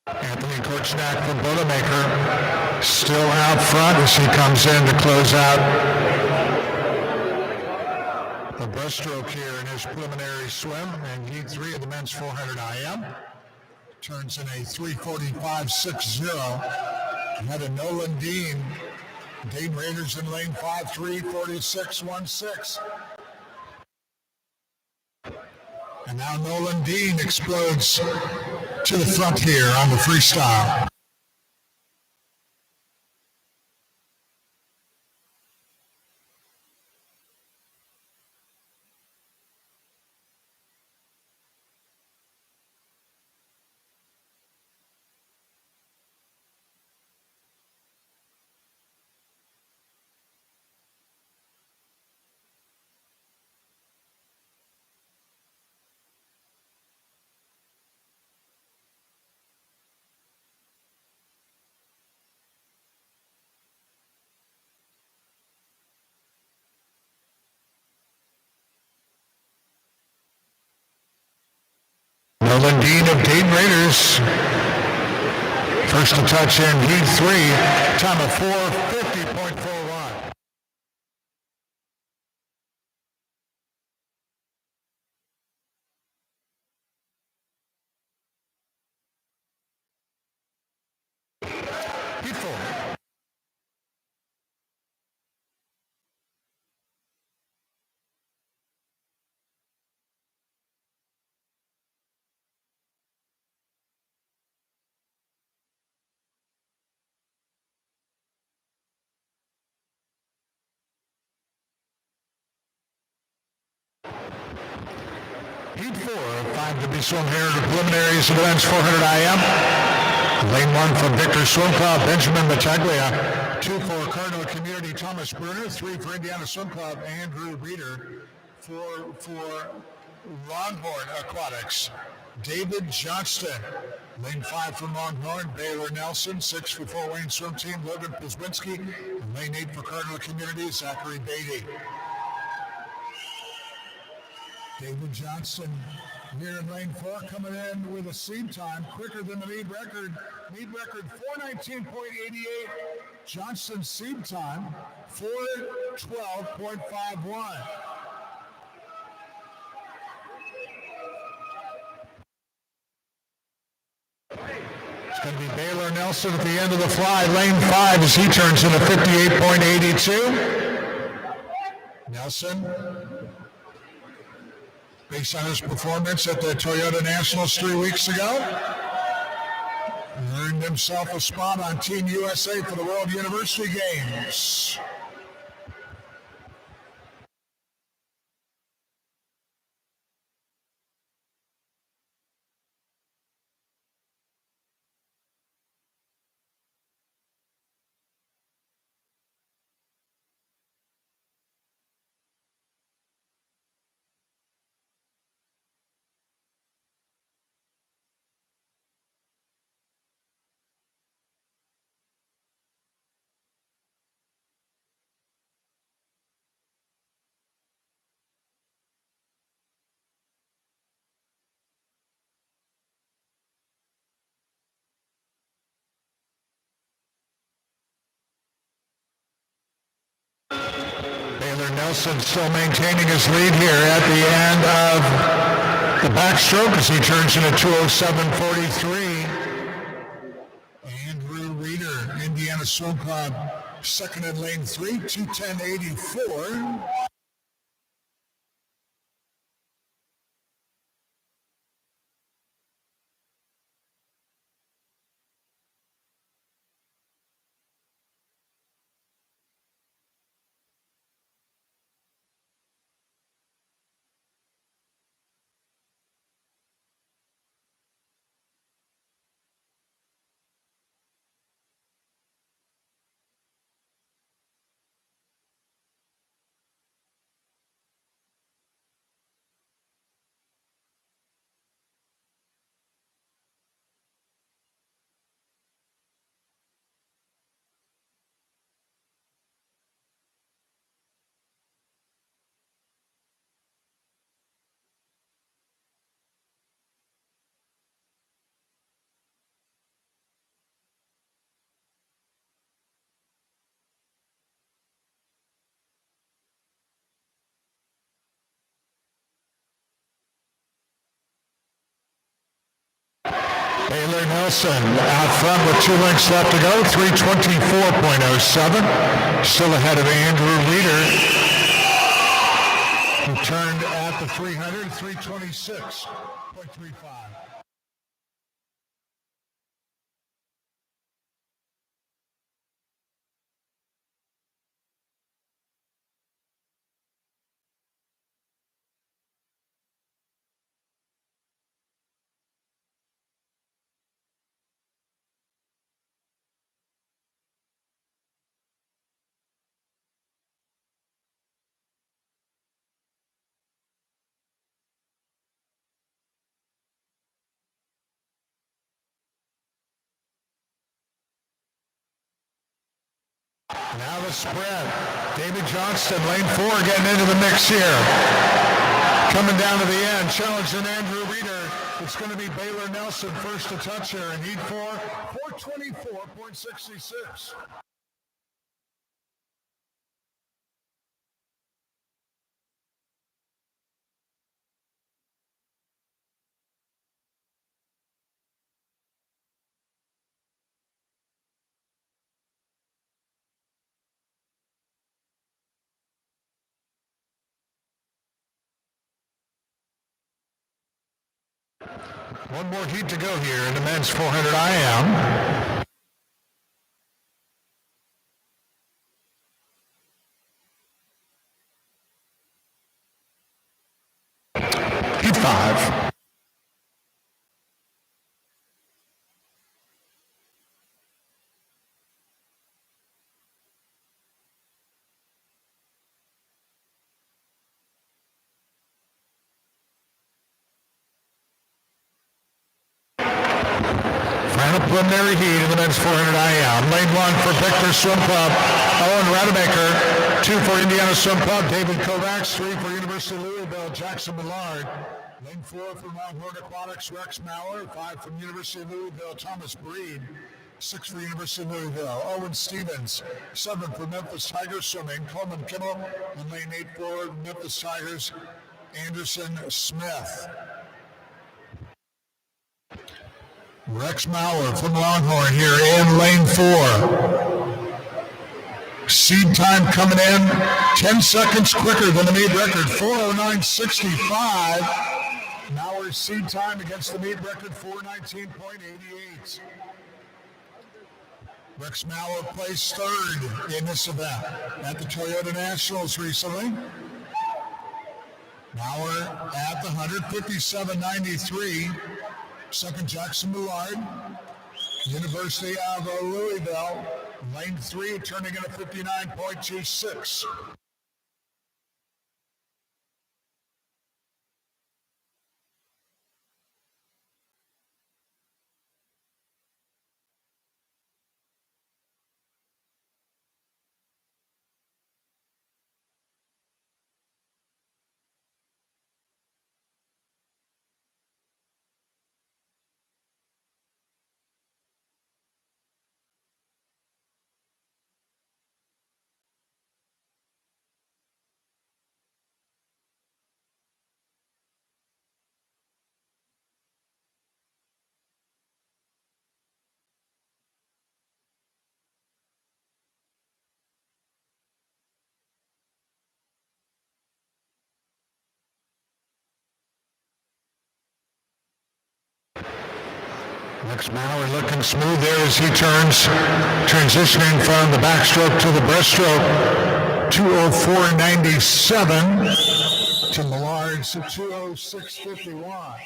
Anthony Korchnak from Boilermaker still out front as he comes in to close out the breaststroke here in his preliminary swim in Heat 3 of the men's 400 IM. Turns in a 3:45.60. Ahead of Nolan Dean. Dayton Raiders in lane 5, 3:46.16. And now Nolan Dean explodes to the front here on the freestyle. Nolan Dean of Dayton Raiders. First to touch in Heat 3. Time of 4:50.41. Heat 4. Heat 4, 5 to be swum here at the preliminaries of the men's 400 IM. Lane 1 from Victor Swim Club, Benjamin Battaglia. 2 for Cardinal Community, Thomas Bruner. 3 for Indiana Swim Club, Andrew Reeder. 4 for Longhorn Aquatics, David Johnston. Lane 5 from Longhorn, Baylor Nelson. 6 for Fort Wayne Swim Team, Logan Pizwinski. And lane 8 for Cardinal Community, Zachary Beatty. David Johnson here in lane 4 coming in with a seed time quicker than the mead record. Mead record 4:19.88. Johnson's seed time 4:12.51. It's going to be Baylor Nelson at the end of the fly. Lane 5 as he turns into 58.82. Nelson, based on his performance at the Toyota Nationals 3 weeks ago, earned himself a spot on Team USA for the World University Games. Baylor Nelson still maintaining his lead here at the end of the backstroke as he turns into 2:07.43. Andrew Reeder, Indiana Swim Club, second in lane 3, 2:10.84. Baylor Nelson out front with 2 lengths left to go, 324.07. Still ahead of Andrew Reeder, who turned at the 300, 326.35. Now the spread. David Johnston, lane 4, getting into the mix here. Coming down to the end, challenging Andrew Reeder. It's going to be Baylor Nelson first to touch here in heat 4, 424.66. One more heat to go here in the men's 400 IM. Heat 5. Final preliminary heat in the men's 400 IM. Lane 1 for Victor Swim Club, Owen Rademacher. 2 for Indiana Swim Club, David Kovacs. 3 for University of Louisville, Jackson Millard. Lane 4 from Longhorn Aquatics, Rex Maurer. 5 from University of Louisville, Thomas Breed. 6 for University of Louisville, Owen Stevens. 7 for Memphis Tigers Swimming, Coleman Kimmel. And lane 8 for Memphis Tigers, Anderson Smith. Rex Maurer from Longhorn here in lane 4. Seed time coming in 10 seconds quicker than the meet record, 4:09.65. Maurer's seed time against the meet record, 4:19.88. Rex Maurer placed 3rd in this event at the Toyota Nationals recently. Maurer at the 157.93. Second, Jackson Millard, University of Louisville, lane 3, turning in a 59.26. Rex Maurer looking smooth there as he turns, transitioning from the backstroke to the breaststroke. 2:04.97 to Millard's 2:06.51.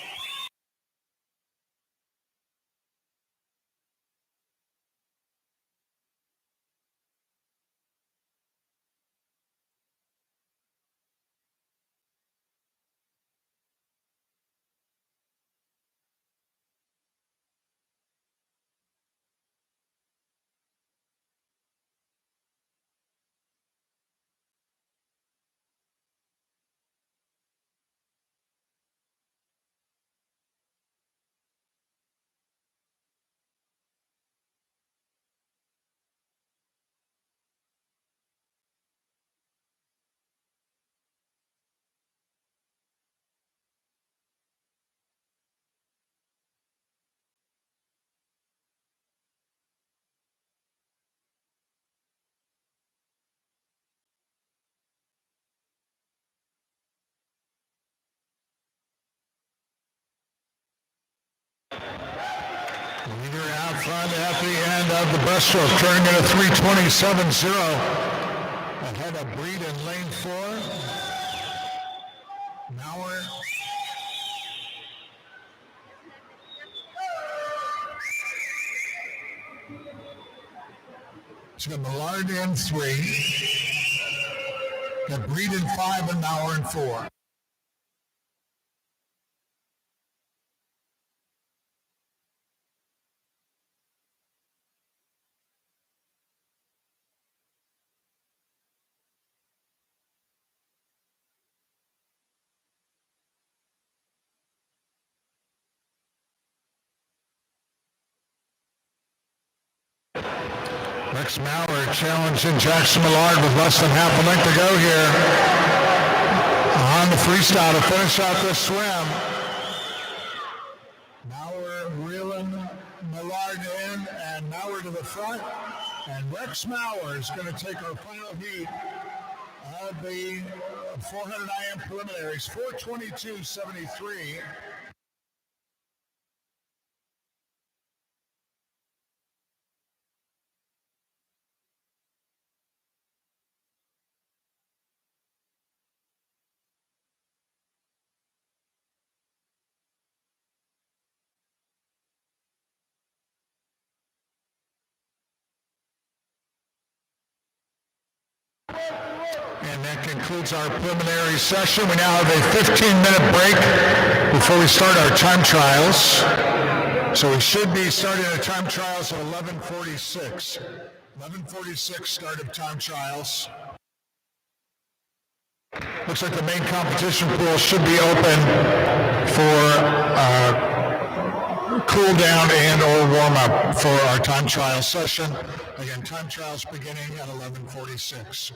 Leader out front at the end of the breaststroke, turning it a 3:27.0. Ahead of Breed in lane 4. Maurer. So got Millard in 3. Got Breed in 5 and Maurer in 4. Rex Maurer challenging Jackson Millard with less than half a length to go here on the freestyle to finish out this swim. Maurer reeling Millard in, and Maurer to the front. And Rex Maurer is going to take our final heat of the 400 IM preliminaries, 4:22.73. And that concludes our preliminary session. We now have a 15-minute break before we start our time trials. So we should be starting our time trials at 11:46. 11:46 start of time trials. Looks like the main competition pool should be open for cool down and or warm up for our time trial session. Again, time trials beginning at 11:46.